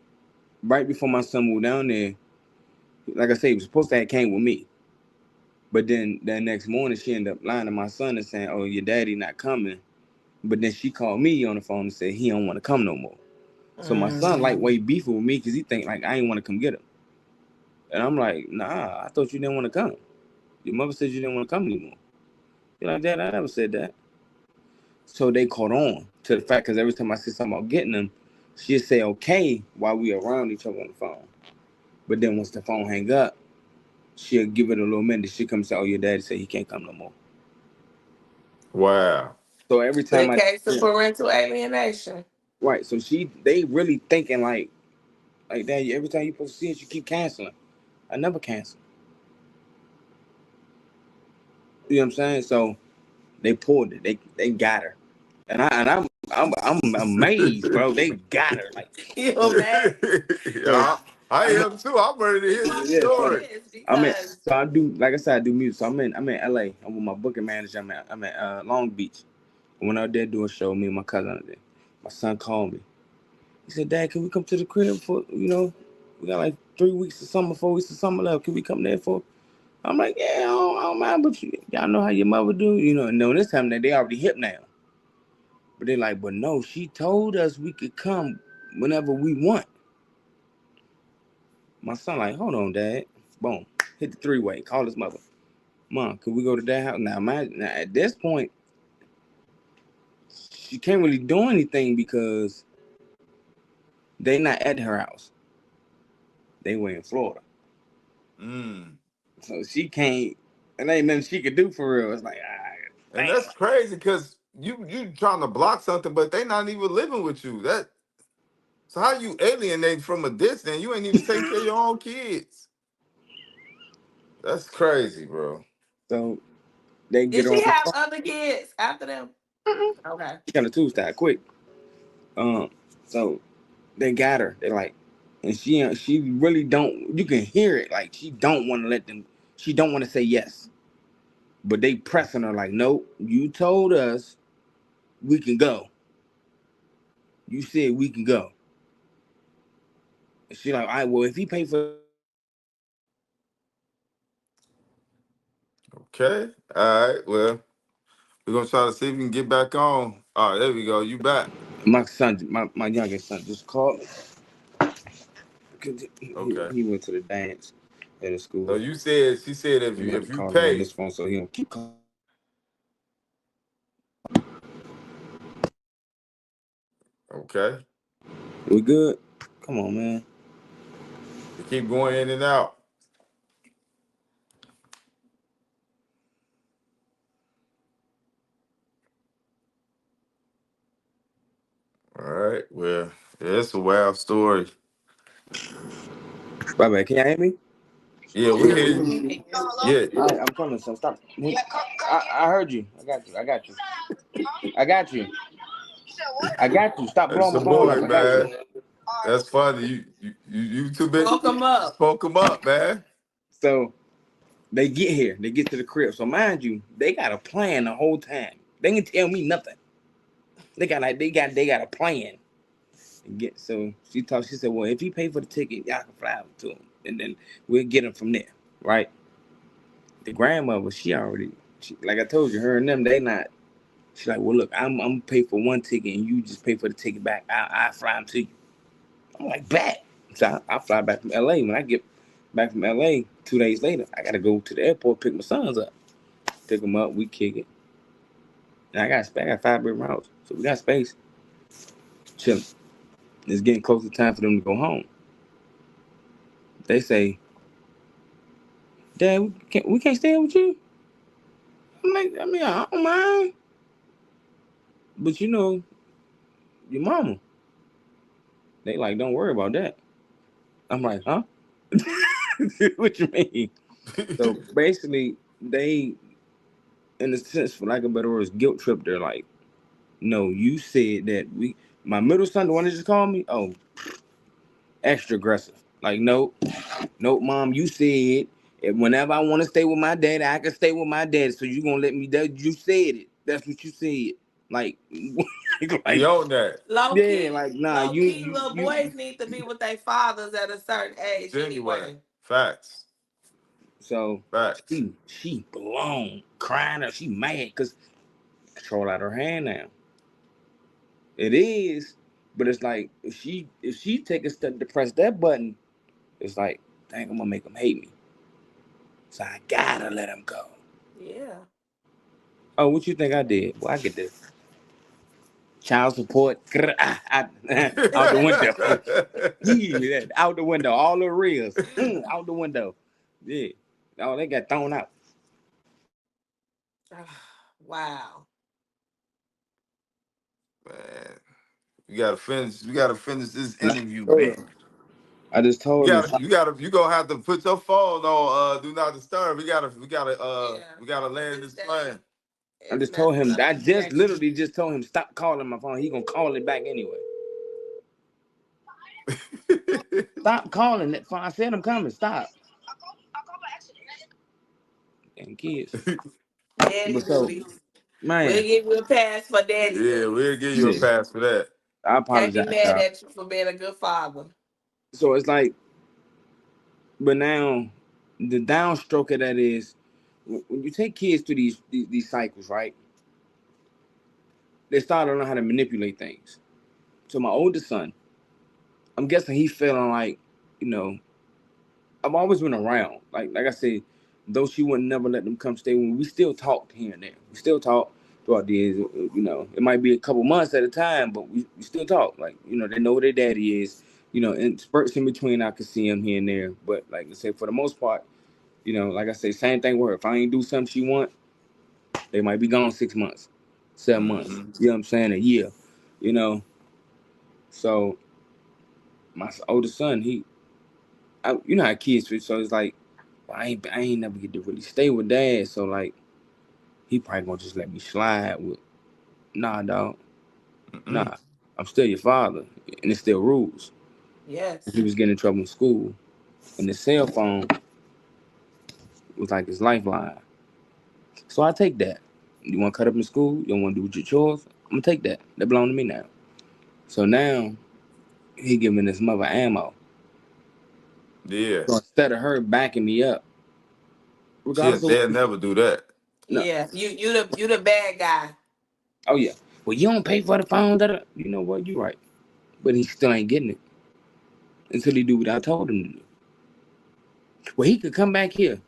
right before my son moved down there, like I said, he was supposed to have came with me, but then that next morning she ended up lying to my son and saying, "Oh, your daddy not coming." But then she called me on the phone and said he don't want to come no more. So my son Mm. lightweight beefing with me because he think like I ain't want to come get him. And I'm like, nah, I thought you didn't want to come. Your mother said you didn't want to come anymore. You're like, Dad, I never said that. So they caught on to the fact because every time I say something about getting them, she'd say okay while we around each other on the phone. But then once the phone hang up, she'll give it a little minute. She'll come and say, oh, your daddy said he can't come no more. wow, So every time Big I, case of parental alienation. right, so they really thinking like Dad, every time you supposed to see it, you keep canceling. I never cancel. You know what I'm saying? So they pulled it. They got her. And I'm amazed, bro. They got her. Like You mad? so. yeah, I I'm am too. I'm ready to hear this yeah. So story. Yes, I'm in. because So I do like I said, I do music. So I'm in LA. I'm with my booking manager. I'm at Long Beach. I went out there do a show. Me and my cousin out there. My son called me. He said, "Dad, can we come to the crib for we got like 3 weeks of summer, 4 weeks of summer left. Can we come there for?" I'm like, "Yeah, I don't mind, but y'all know how your mother do, And this time that they already hip now. But they're like, but no, she told us we could come whenever we want. My son like, hold on, Dad. Boom. Hit the three-way. Call his mother. Mom, could we go to that house? Now at this point, she can't really do anything because they not at her house. They were in Florida. Mm. So she can't, and ain't nothing she could do for real. It's like, And damn. that's crazy because you trying to block something, but they not even living with you. That so how you alienate from a distance? You ain't even taking care of your own kids. That's crazy, bro. So they get Did her on she the have phone. other kids after them? Okay. She got a two-star quick. Um, so they got her. They're like, and she really don't. You can hear it. Like she don't want to let them. She don't want to say yes, but they pressing her like, nope. You told us we can go. You said we can go. And she like, all right. Well, if he pay for Okay. All right. Well, we're gonna try to see if we can get back on. All right, there we go. You back. my son, my youngest son, just called me. 'Cause Okay. he went to the dance at the So school. you said she said if I'm you about to if you call him on pay, this phone so he don't keep calling. okay. We good? Come on, man. You keep going in and out. All right. Well, yeah, it's a wild story. Bye bye. Can y'all hear me? Yeah, we Yeah, hear we you. can hear you. Yeah. All right, I'm coming, son. Stop. I heard you. I got you. I got you. I got you. I got you. Stop It's blowing a my phone up. boy, I got man. you. That's funny. You too big. Woke them up. Spoke him up, man. So they get here. They get to the crib. So mind you, they got a plan the whole time. They didn't tell me nothing. They got a plan. And get so she talked. She said, "Well, if he pay for the ticket, y'all can fly him to him, and then we'll get him from there." Right? The grandmother, like I told you, her and them, they not. She's like, "Well, look, I'm gonna pay for one ticket, and you just pay for the ticket back. I fly him to you." I'm like, "Bet." So I fly back from LA. When I get back from LA 2 days later, I gotta go to the airport pick my sons up. Pick them up, we kick it. And I got 5 bedroom house, so we got space. Chilling. It's getting close to time for them to go home. They say, "Dad, we can't stay with you." I'm like, I mean, I don't mind, but your mama. They like, don't worry about that. I'm like, huh? What you mean? So basically, they, in a sense, for lack of better words, guilt trip. They're like, no, you said that we. My middle son, the one that just called me, oh, extra aggressive. Like, nope, nope, mom, you said whenever I want to stay with my daddy, I can stay with my daddy. So you gonna let me? You said it. That's what you said. Like, He like, own that. yeah, like, nah, Low you, key, you, little you. boys need to be with their fathers at a certain age Genuine. anyway. Facts. So Facts. she blown, crying up. She mad because control out her hand now. It is, but it's like if she take a step to press that button, it's like, dang, I'm gonna make them hate me. So I gotta let him go. Yeah. Oh, what you think I did? Well, I get the child support out the window. Yeah, out the window. All the reels out the window. Yeah. Oh, they got thrown out. Wow. Man, you gotta finish. You gotta finish this And interview, man. I just told him, You gonna have to put your phone on do not disturb. Yeah. We gotta land It's this that. plane. I It's just told messing him. up I the just connection. literally just told him stop calling my phone. He gonna call it back anyway. Stop calling that phone. I said I'm coming. Stop. And kids. Daddy But so, duties. We'll man, give you a pass for daddy Yeah, duties. we'll give you a yeah, pass for that. I Can't be apologize, mad y'all. at you for being a good father. So it's like, but now the downstroke of that is when you take kids through these cycles, right? they started to learn how to manipulate things. So my oldest son, I'm guessing he feeling like, you know, I've always been around. Like I said, though she would never let them come stay with me, we still talked here and there. We still talk throughout the years. You know, it might be a couple months at a time, but we still talk. Like, you know, they know who their daddy is. You know, in spurts in between, I could see him here and there. But like I said, for the most part, you know, like I say, same thing with her. If I ain't do something she want, they might be gone 6 months, 7 months. Mm-hmm. You know what I'm saying? A year. You know, so my oldest son, you know how kids feel. So it's like, well, I ain't never get to really stay with dad. So like, he probably gonna just let me slide with, nah, dog, Mm-mm. nah. I'm still your father, and it's still rules. He Yes. was getting in trouble in school, and the cell phone was like his lifeline. So I take that. You want to cut up in school? You don't want to do with your chores? I'm gonna take that. That belong to me now. So now he giving his mother ammo. Yeah. So instead of her backing me up, regardless of what They'll never do that. no, Yeah. You the bad guy. oh yeah, well you don't pay for the phone. That you know what? You right, but he still ain't getting it until he do what I told him to do. Well, he could come back here,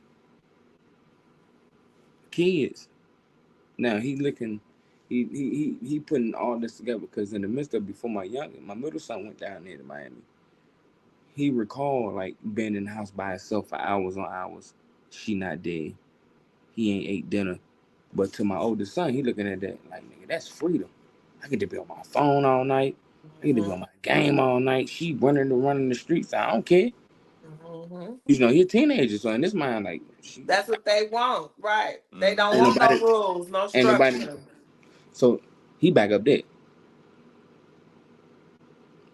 kids. Now he looking, he putting all this together because in the midst of before my middle son went down there to Miami, he recalled like being in the house by himself for hours on hours. She not dead. He ain't ate dinner. But to my oldest son, he looking at that like, nigga, that's freedom. I get to be on my phone all night. I get to be Hmm. on my game all night. She running the streets. I don't care. Hmm. You know, he a teenager, so in this mind, like, That's what they want, right? They don't ain't Mm-hmm. want no nobody, rules, no ain't nobody. structure. So he back up there.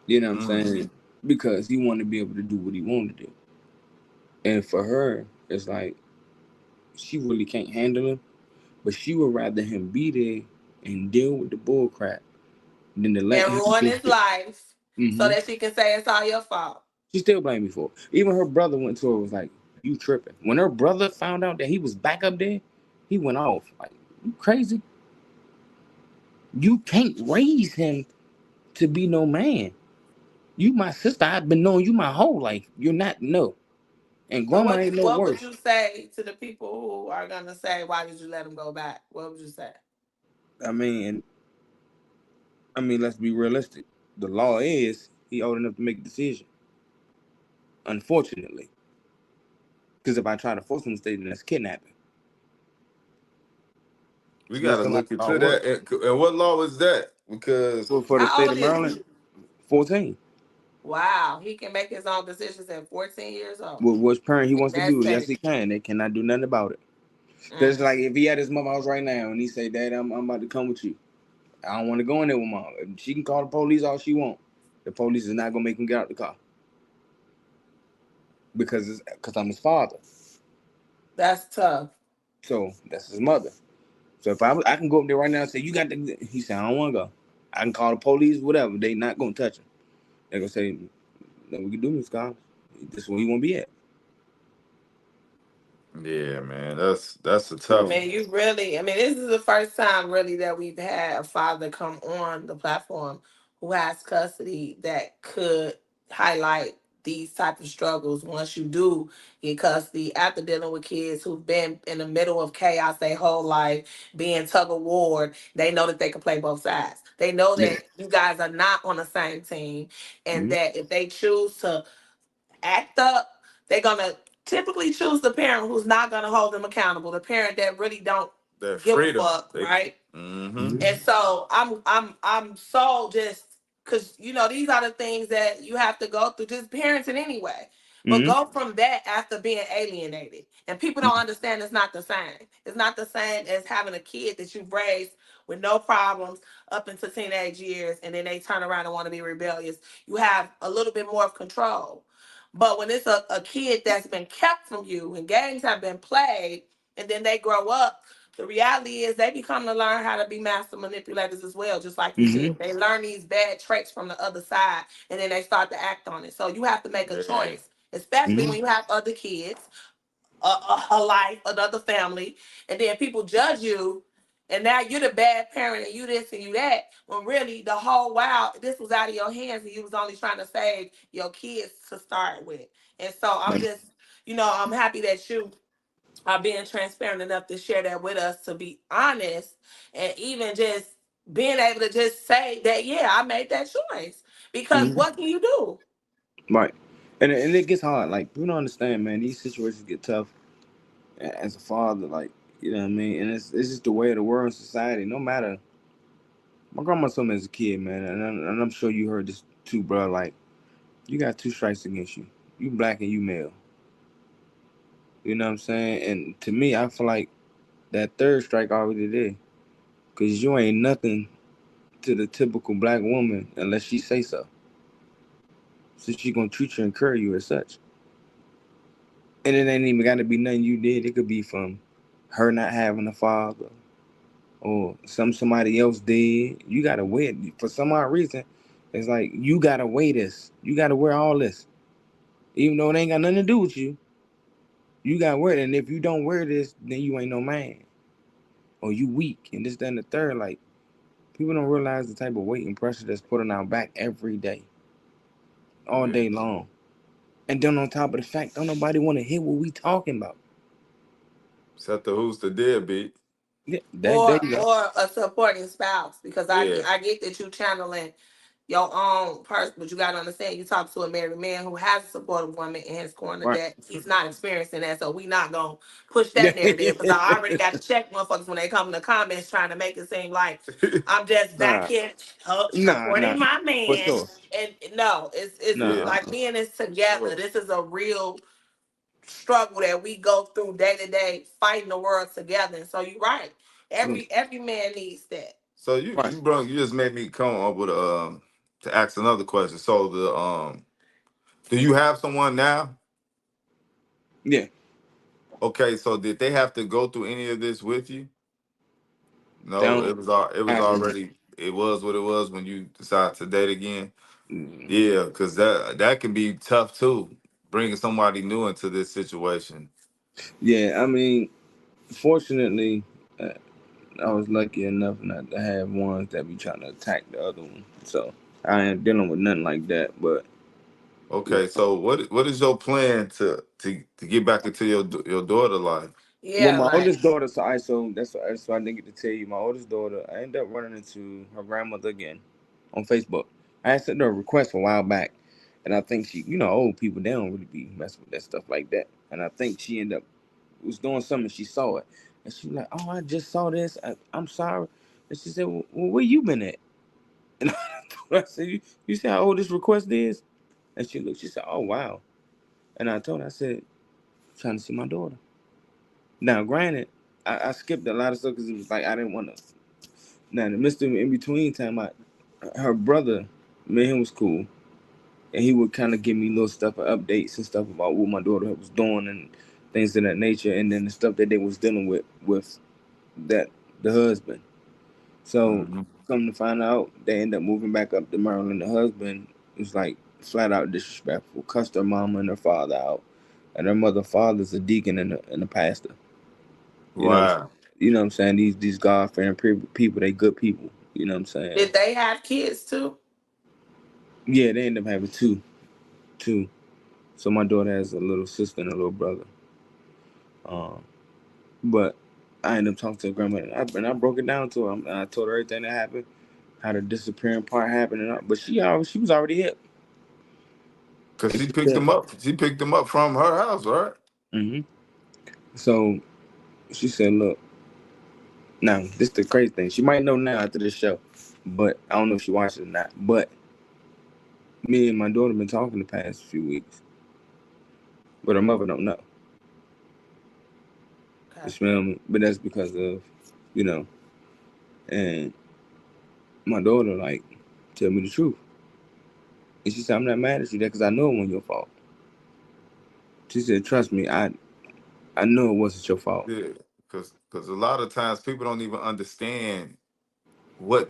You know what I'm Mm-hmm. saying? Because he wanted to be able to do what he wanted to do. And for her, it's like she really can't handle him, but she would rather him be there and deal with the bull crap than to let And him ruin just. his life so Mm-hmm. that she can say it's all your fault. She still blamed me for it. Even her brother went to her and was like, "You tripping?" When her brother found out that he was back up there, he went off like, "You crazy? You can't raise him to be no man. You my sister. I've been knowing you my whole life. You're not no. And So grandma ain't no what would worse. you say to the people who are gonna say, why did you let him go back? What would you say? I mean, let's be realistic. The law is he old enough to make a decision. Unfortunately, because if I try to force him to stay, then that's kidnapping. We That's gotta still how look the law into works. that. And what law is that? Because For the How state old of is Maryland, he? 14. Wow, he can make his own decisions at 14 years old. Which parent he And wants to be that's with, yes safe. he can. They cannot do nothing about it. Because Mm. like if he at his mama house right now and he say, "Dad, I'm about to come with you. I don't want to go in there with mom." She can call the police all she want. The police is not gonna make him get out the car because I'm his father. That's tough. So that's his mother. So if I can go up there right now and say, "You got the," he said, "I don't want to go." I can call the police, whatever. They not gonna touch him. They gonna say, "No, we can do this, guys. This is where he won't be at." yeah, man, that's a I So, tough mean, one. this is the first time really that we've had a father come on the platform who has custody that could highlight these type of struggles once you do get custody after dealing with kids who've been in the middle of chaos their whole life, being tug of war. They know that they can play both sides. They know yeah. that you guys are not on the same team, and Mm-hmm. that if they choose to act up, they're gonna typically choose the parent who's not gonna hold them accountable, the parent that really don't That give a freedom. fuck, They. right? Mm-hmm. Mm-hmm. And so I'm so just because these are the things that you have to go through just parenting anyway. But Mm-hmm. go from that after being alienated. And people don't understand it's not the same. It's not the same as having a kid that you've raised with no problems up into teenage years and then they turn around and want to be rebellious. You have a little bit more of control. But when it's a kid that's been kept from you and games have been played and then they grow up, the reality is they become to learn how to be master manipulators as well, just like you Mm-hmm. said. They learn these bad traits from the other side and then they start to act on it. So you have to make a Yeah. choice, especially Mm-hmm. when you have other kids, a life, another family, and then people judge you. And now you're the bad parent and you this and you that. When really the whole while this was out of your hands and you was only trying to save your kids to start with. And so I'm Like, just, I'm happy that you are being transparent enough to share that with us, to be honest, and even just being able to just say that, yeah, I made that choice. Because mhm, what can you do? right. And it gets hard. Like, you don't understand, man. These situations get tough as a father. Like, you know what I mean. And it's just the way of the world and society. No matter. My grandma told me as a kid, man, and I'm sure you heard this too, bro. Like, you got two strikes against you. You black and you male. You know what I'm saying? And to me, I feel like that third strike already there, cause you ain't nothing to the typical black woman unless she say so. So she gonna treat you and carry you as such. And it ain't even got to be nothing you did. It could be from her not having a father or somebody else did. You gotta wear it for some odd reason. It's like you gotta wear this. You gotta wear all this, even though it ain't got nothing to do with you. You gotta wear it, and if you don't wear this, then you ain't no man, or you weak, and this, that, and the third. Like people don't realize the type of weight and pressure that's put on our back every day, all Yeah. day long. And then on top of the fact, don't nobody want to hear what we talking about. Except the who's the deadbeat. Yeah, there or you go. or a supporting spouse, because I Yeah. I get that you channeling your own person, but you gotta understand you talk to a married man who has a supportive woman in his corner Right. that he's not experiencing that, so we not gonna push Yeah. that narrative because I already got to check motherfuckers when they come in the comments trying to make it seem like I'm just back Nah, here nah, supporting my for man. sure. And no, it's Nah, Yeah. like me and this together. Sure. This is a real struggle that we go through day to day, fighting the world together. And so you're right. yeah, Every man needs that. So you right. you brought you just made me come up with to ask another question. So the do you have someone now? Yeah, Okay, so did they have to go through any of this with you? No, don't it was happen. already it was what it was when you decided to date again. Mm, Yeah, because that can be tough too, bringing somebody new into this situation. yeah, I mean, fortunately, uh, I was lucky enough not to have ones that be trying to attack the other one. So I ain't dealing with nothing like that. But yeah, Okay, so what is your plan to get back into your daughter life? well, Yeah, my like oldest daughter, so that's what I didn't get to tell you. My oldest daughter, I ended up running into her grandmother again on Facebook. I had sent her a request a while back, and I think she, old people, they don't really be messing with that stuff like that. And I think she ended up was doing something. She saw it, and she was like, "Oh, I just saw this. I'm sorry." And she said, "Well, where you been at?" And I said, "You see how old this request is?" And she looked. She said, "Oh, wow." And I told her, I said, "Trying to see my daughter." Now, granted, I skipped a lot of stuff because it was like I didn't want to. Now, the Mister in between time, her brother, me and him was cool, and he would kind of give me little stuff, updates and stuff about what my daughter was doing and things of that nature, and then the stuff that they was dealing with that the husband. So, Hmm. come to find out, they end up moving back up to Maryland. The husband was like flat out disrespectful, cussed her mama and her father out, and her mother father's a deacon and a pastor. You know, Wow. you know what I'm saying? These God fearing people, they good people. You know what I'm saying? did they have kids too? Yeah, they end up having two. So my daughter has a little sister and a little brother. Um, but I ended up talking to her grandma, and I broke it down to her. And I told her everything that happened, how the disappearing part happened, but she was already hip. Cause And she she picked said, them up. She picked them up from her house, right? mm-hmm. So she said, "Look, now this is the crazy thing. She might know now after this show, but I don't know if she watched it or not. But me and my daughter been talking the past few weeks, but her mother don't know. You Okay. smell me? But that's because of, you know, and my daughter like tell me the truth. And she said, I'm not mad at you that because I know it wasn't your fault. She said, trust me, I know it wasn't your fault. Yeah. Cause a lot of times people don't even understand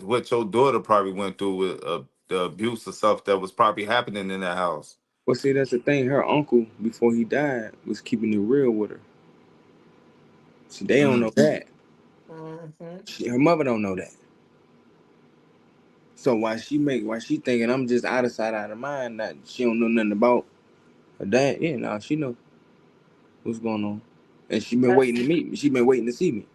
what your daughter probably went through with the abuse or stuff that was probably happening in that house. Well, see, that's the thing. Her uncle, before he died, was keeping it real with her. So they don't know Mm. that. Hmm. Her mother don't know that. So why she thinking I'm just out of sight, out of mind, that she don't know nothing about her dad. Yeah, nah, she know what's going on. And she been waiting That's to meet me. She been waiting to see me.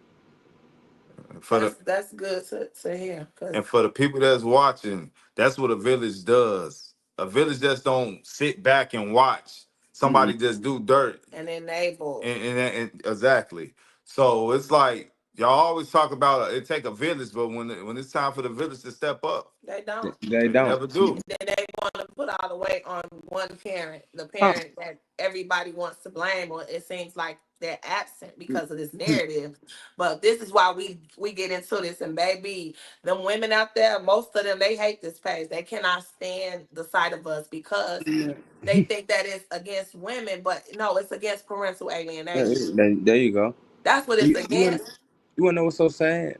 And for the that's good to hear. Cause and for the people that's watching, that's what a village does. A village just don't sit back and watch Mm-mm. somebody just do dirt. and enable. And exactly. So it's like y'all always talk about it take a village, but when it's time for the village to step up, They don't. They they don't. never do. And then they want to put all the weight on one parent, the Huh. parent that everybody wants to blame, or it seems like they're absent because of this narrative. But this is why we get into this. And baby, them women out there, most of them, they hate this page. They cannot stand the sight of us because they think that it's against women, but no, it's against parental alienation. There you go. That's what it's You want against. you want to know what's so sad?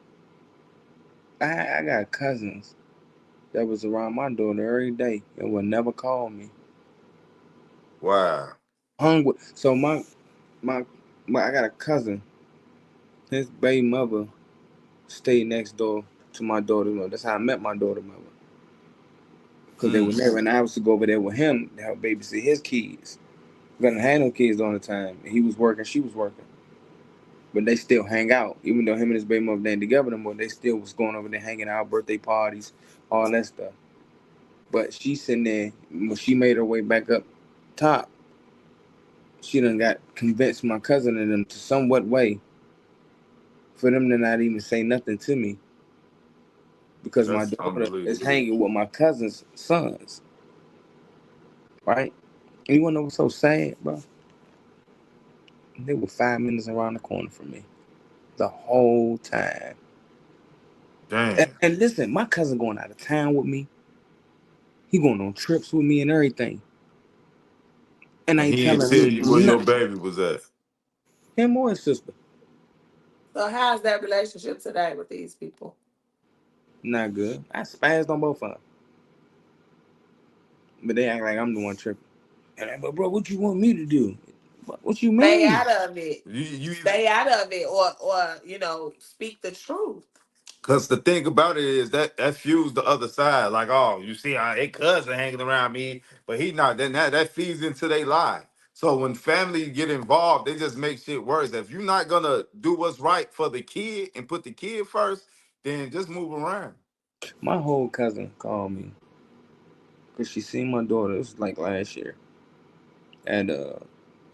I got cousins that was around my daughter every day and would never call me. Wow. Hung with so my I got a cousin. His baby mother stayed next door to my daughter's mother. That's how I met my daughter's mother. Because they were Mm. never, and I used to go over there with him to help babysit his kids. Gonna have no kids on the time. He was working, she was working. But they still hang out. Even though him and his baby mother ain't together no more, they still was going over there hanging out, birthday parties, all that stuff. But she sitting there, when she made her way back up top, she done got convinced my cousin and them to somewhat way for them to not even say nothing to me because my That's daughter is unbelievable. hanging with my cousin's sons, right? And you wanna know what's so sad, bro? They were 5 minutes around the corner from me the whole time. Damn. And listen, my cousin going out of town with me. He going on trips with me and everything. And And ain't he didn't telling tell me you where your nothing. baby was at. Him or his sister. So how's that relationship today with these people? Not good. I spazzed on both of them. But they act like I'm the one tripping. And I'm like, bro, what you want me to do? What you Stay mean? out of it. You Stay out of it, or speak the truth. Cause the thing about it is that fuels the other side. Like, oh, you see, a cousin hanging around me, but he not. Then that feeds into their lie. So when family get involved, they just make shit worse. If you're not gonna do what's right for the kid and put the kid first, then just move around. My whole cousin called me because she seen my daughter. It was like last year at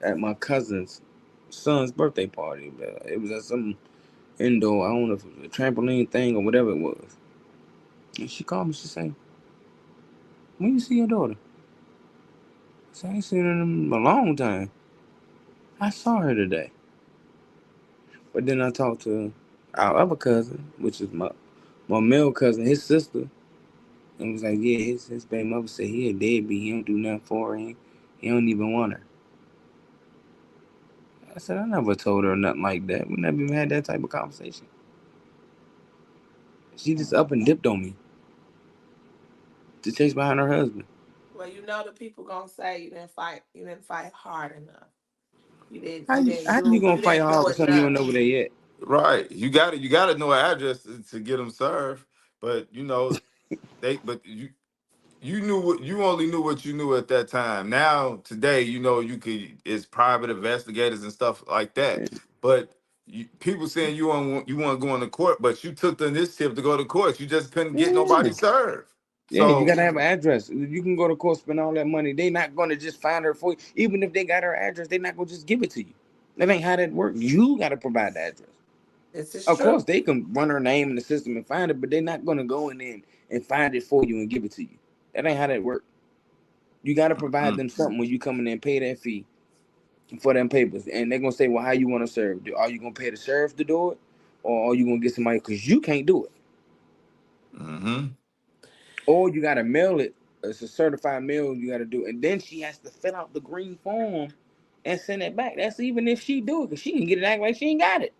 at my cousin's son's birthday party. It was at some indoor. I don't know if it was a trampoline thing or whatever it was. And she called me. She said, "When you see your daughter?" I said, "I ain't seen her in a long time. I saw her today." But then I talked to our other cousin, which is my male cousin, his sister, and was like, "Yeah, his baby mother said he a deadbeat. He don't do nothing for her. He don't even want her." I said, "I never told her nothing like that. We never even had that type of conversation. She just up and dipped on me to chase behind her husband." Well, the people gonna say you didn't fight. You didn't fight hard enough. You didn't. How You you, didn't how you do. gonna You fight didn't hard do for something you don't enough. know where they at? Right. You gotta know an address to get them served. But but you knew what you only knew what you knew at that time. Now today, you could it's private investigators and stuff like that. But people saying you want to go into court, but you took the initiative to go to court. You just couldn't get Yeah. nobody served. Yeah, you So gotta have an address. You can go to court, spend all that money. They not gonna just find her for you. Even if they got her address, they not gonna just give it to you. That ain't how that works. You gotta provide the address. This is Of course, true. they can run her name in the system and find it, but they're not gonna go in there and find it for you and give it to you. That ain't how that works. You gotta provide mm, them something when you come in there and pay that fee for them papers, and they're gonna say, "Well, how you want to serve? Are you gonna pay the sheriff to do it, or are you gonna get somebody? Because you can't do it, mm-hmm. or you gotta mail it. It's a certified mail you gotta do, and then she has to fill out the green form and send it back. That's even if she do it, because she can get it act like she ain't got it.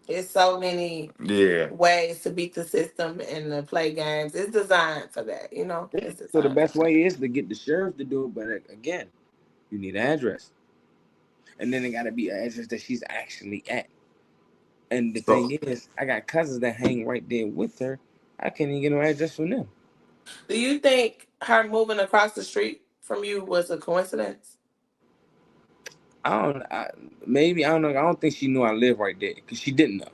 It's so many Yeah. ways to beat the system and to play games. It's designed for that. Yeah. It's So the designed for best that. way is to get the sheriff to do it, but again, you need an address, and then it gotta be an address that she's actually at. And the So thing is, I got cousins that hang right there with her. I can't even get no address from them. Do you think her moving across the street from you was a coincidence? I don't. Maybe I don't know. I don't think she knew I lived right there because she didn't know.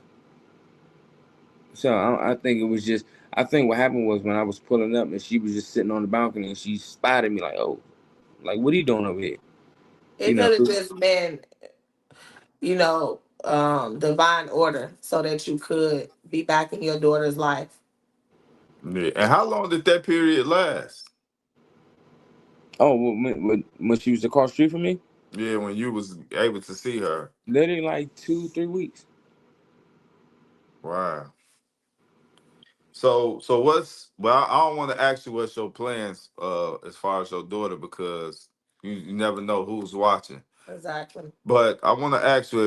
So I think it was just. I think what happened was when I was pulling up and she was just sitting on the balcony and she spotted me like, oh, like what are you doing over here? It You know. could have just been, divine order so that you could be back in your daughter's life. yeah. And how long did that period last? Oh, when she was across the street from me, Yeah, when you was able to see her. literally like 2 3 weeks. Wow. So what's well? I don't want to ask you what's your plans as far as your daughter because you never know who's watching. Exactly. But I want to ask you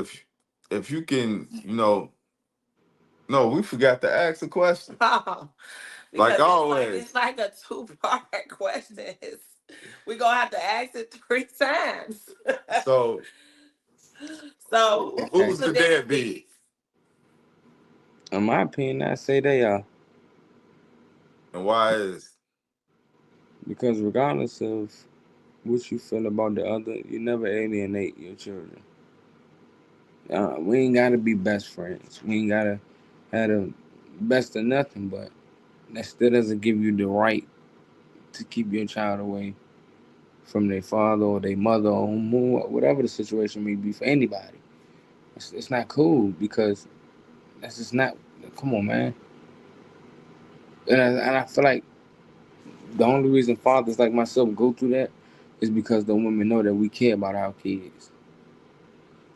if you can, no, we forgot to ask a question. Like Because it's always. like a two-part question. We're gonna have to ask it three times. So So Okay. who's who's the the deadbeat? deadbeat? In my opinion, I say they are And why is because regardless of what you feel about the other, you never alienate your children. We ain't gotta be best friends. We ain't gotta have the best of nothing, but that still doesn't give you the right to keep your child away from their father or their mother or whatever the situation may be for anybody. It's not cool because that's just not. Come on, man. And I feel like the only reason fathers like myself go through that is because the women know that we care about our kids.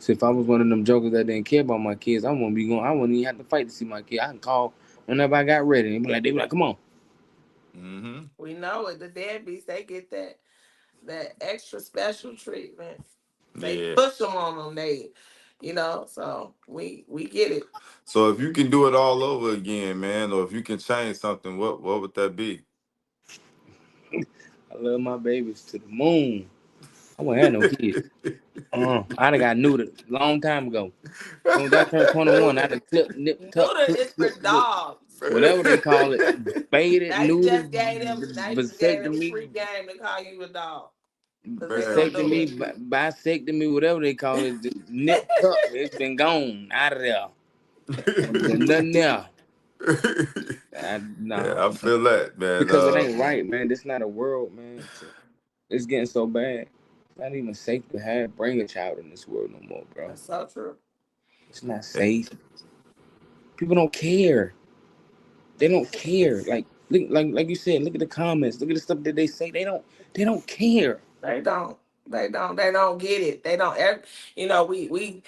So if I was one of them jokers that didn't care about my kids, I wouldn't be going. I wouldn't even have to fight to see my kid. I can call whenever I got ready. They be like, come on. mm-hmm. We know it. The deadbeats, they get that extra special treatment. They Yeah. push them on them. So we get it. So if you can do it all over again, man, or if you can change something, what would that be? I love my babies to the moon. I wouldn't have no kids. I'd have got neutered a long time ago. As soon as I turned 21, I'd have clipped, nip, tuck, Neuter clip, is for clip, clip, dogs. whatever they call it, faded, neutered, Now you just gave them free vasectomy, game to call you a dog. Because they gonna do Man, it. vasectomy, bisectomy, whatever they call it, just nip, tuck. It's been gone out of there. There's nothing there. yeah, Nah, I feel that, man. because it ain't right, man. This not a world, man. It's getting so bad. It's not even safe to bring a child in this world no more, bro. That's so true. It's not safe. People don't care. They don't care. Like look, like you said, look at the comments. Look at the stuff that they say. They don't care. They don't. They don't get it. They don't ever. We.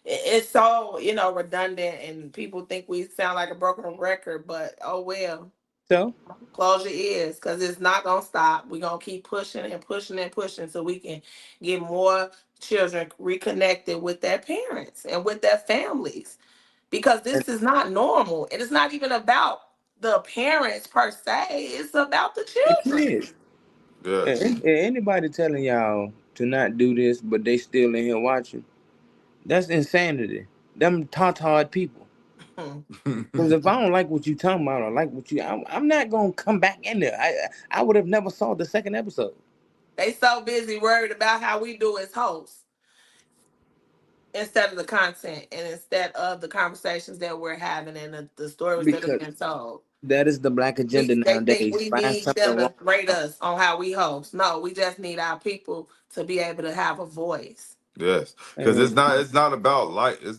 It's so redundant, and people think we sound like a broken record. But oh well. So Close your ears, because it's not gonna stop. We're gonna keep pushing and pushing and pushing so we can get more children reconnected with their parents and with their families. Because and this is not normal. And it's not even about the parents per se, it's about the the children. kids. yes. Anybody telling y'all to not do this, but they still in here watching, that's insanity. Them tautard people. Hmm. Because if I don't like what you talking about or like what I'm not gonna come back in there. I would have never saw the second episode. They so busy worried about how we do as hosts instead of the content and instead of the conversations that we're having and the stories that are Because being told. that is the black agenda They think nowadays. we Find need something them wrong. to rate us on how we host. No, we just need our people to be able to have a voice. Yes, because And it's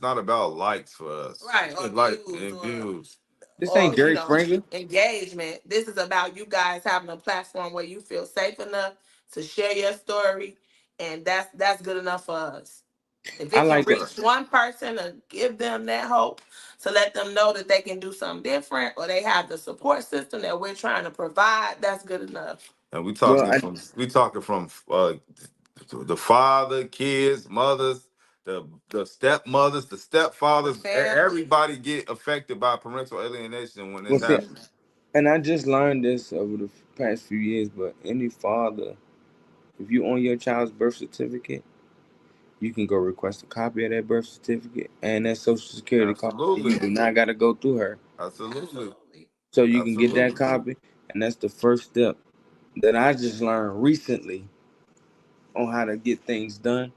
not about likes for us. Right, or Like views, and or views. this ain't Jerry Springer. engagement. This is about you guys having a platform where you feel safe enough to share your story, and that's good enough for us. If I it can like that. reach one person and give them that hope to let them know that they can do something different, or they have the support system that we're trying to provide, that's good enough. And we Well, talking from we talking from the father, kids, mothers, the stepmothers, the The stepfathers. family. Everybody get affected by parental alienation when well, this see, happens. and I just learned this over the past few years. But any father, if you on your child's birth certificate, you can go request a copy of that birth certificate and that social security card. You Absolutely. do not got to go through her. Absolutely. Absolutely. So you can get that Absolutely. copy, and that's the first step that I just learned recently on how to get things done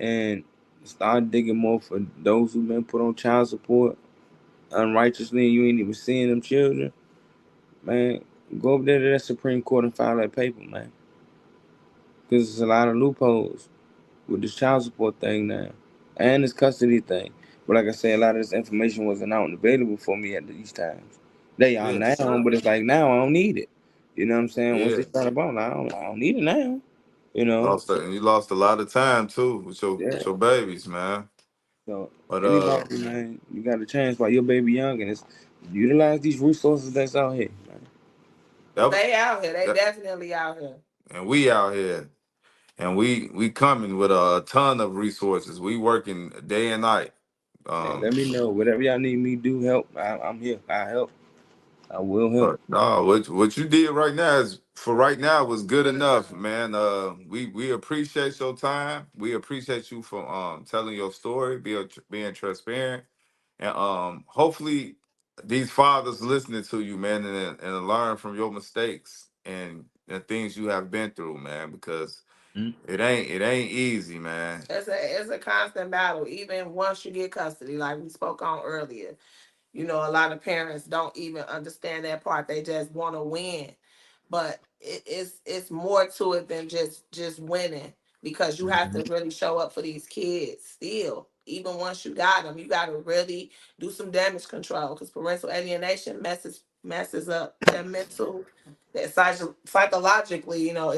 and start digging more for those who've been put on child support unrighteously and you ain't even seeing them children. Man, go up there to that Supreme Court and file that paper, man. Because there's a lot of loopholes with this child support thing now and this custody thing. But like I said, a lot of this information wasn't out and available for me at these times. They are Yeah. now, but it's like now I don't need it. You know what I'm saying? Once Yeah. they start about, I don't need it now. You know? Lost that, and you lost a lot of time too with Yeah. your babies, man. So But anybody, man, you got a chance while your baby young and it's utilize these resources that's out here, man. Cause that, they out here. They that definitely out here. and we out here, and we coming with a ton of resources. We working day and night. Man, let Um, me know. Whatever y'all need me to do, help. I'm here. I help. I will help. but no, what you did right now is for right now was good enough, man. We appreciate your time. We appreciate you for telling your story, being transparent, and hopefully these fathers listening to you, man, and learn from your mistakes and things you have been through, man, because Mhm. it ain't easy, man. It's a constant battle, even once you get custody, like we spoke on earlier. You know, a lot of parents don't even understand that part. They just want to win, but it's more to it than just winning, because you have to really show up for these kids still. Even once you got them, you got to really do some damage control, because parental alienation messes up their mental, their psychologically. You know,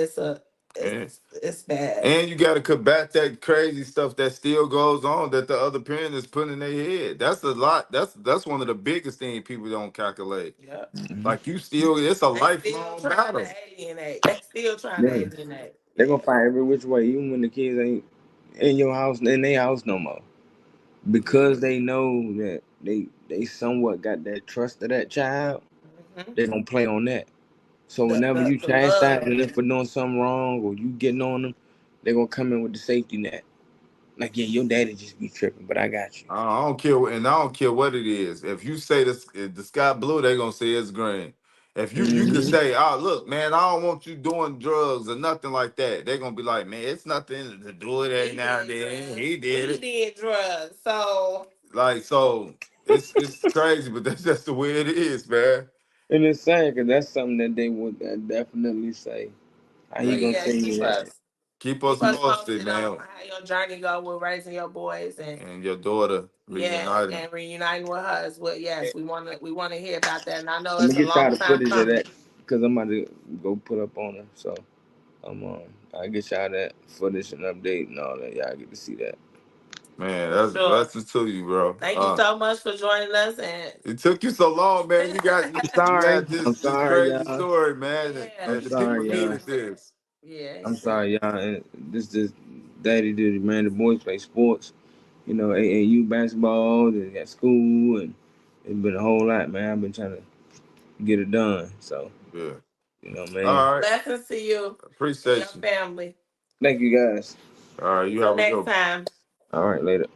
And it's bad. and you got to combat that crazy stuff that still goes on that the other parent is putting in their head. That's a lot. That's one of the biggest things people don't calculate. Yeah, Mhm. Like it's a they still lifelong trying battle. to alienate. They still trying to Yeah. alienate. They're gonna Yeah. find every which way, even when the kids ain't in your house, in their house no more, Yeah. because they know that they somewhat got that trust of that child. Hmm. They're gonna play on that. So The, whenever the you the love. chastising them for doing something wrong or you getting on them, they're gonna come in with the safety net. Like, yeah, your daddy just be tripping, but I got you. I don't care, and I don't care what it is. If you say this, if the sky blue, they gonna say it's green. If you could Hmm. say, "Oh, look, man, I don't want you doing drugs or nothing like that," they gonna be like, "Man, it's nothing to do with He it now and did then. drugs. He did We it." did drugs. So Like so, it's crazy, but that's just the way it is, man. And it's sad because that's something that they would definitely say. How so he Yeah. gonna yeah, tell you that? Keep keep us us posted, posted on man, how your journey go with raising your boys, and and your daughter yeah, reuniting. and reuniting with her as well. Yes, we wanna hear about that. And I know I'm it's gonna a get y'all long the time footage of coming. that because I'm about to go put up on her. So I get y'all that footage and update and all that. Y'all get to see that. Man, For that's sure. blessings to you, bro. Thank you so much for joining us, and It took you so long, man. I'm You sorry. had I'm this sorry, crazy y'all. story, man, yeah, I'm and the he people sorry, y'all. said, needed this. yeah, he I'm said, sorry, y'all. And this daddy duty, man. The boys play sports. You know, AAU basketball. They got school, and it's been a whole lot, man. I've been trying to get it done. So Yeah. man. All right. blessings to you and your Appreciate you. family. Thank you guys. All right. You Until have a next good one. time. All right, later.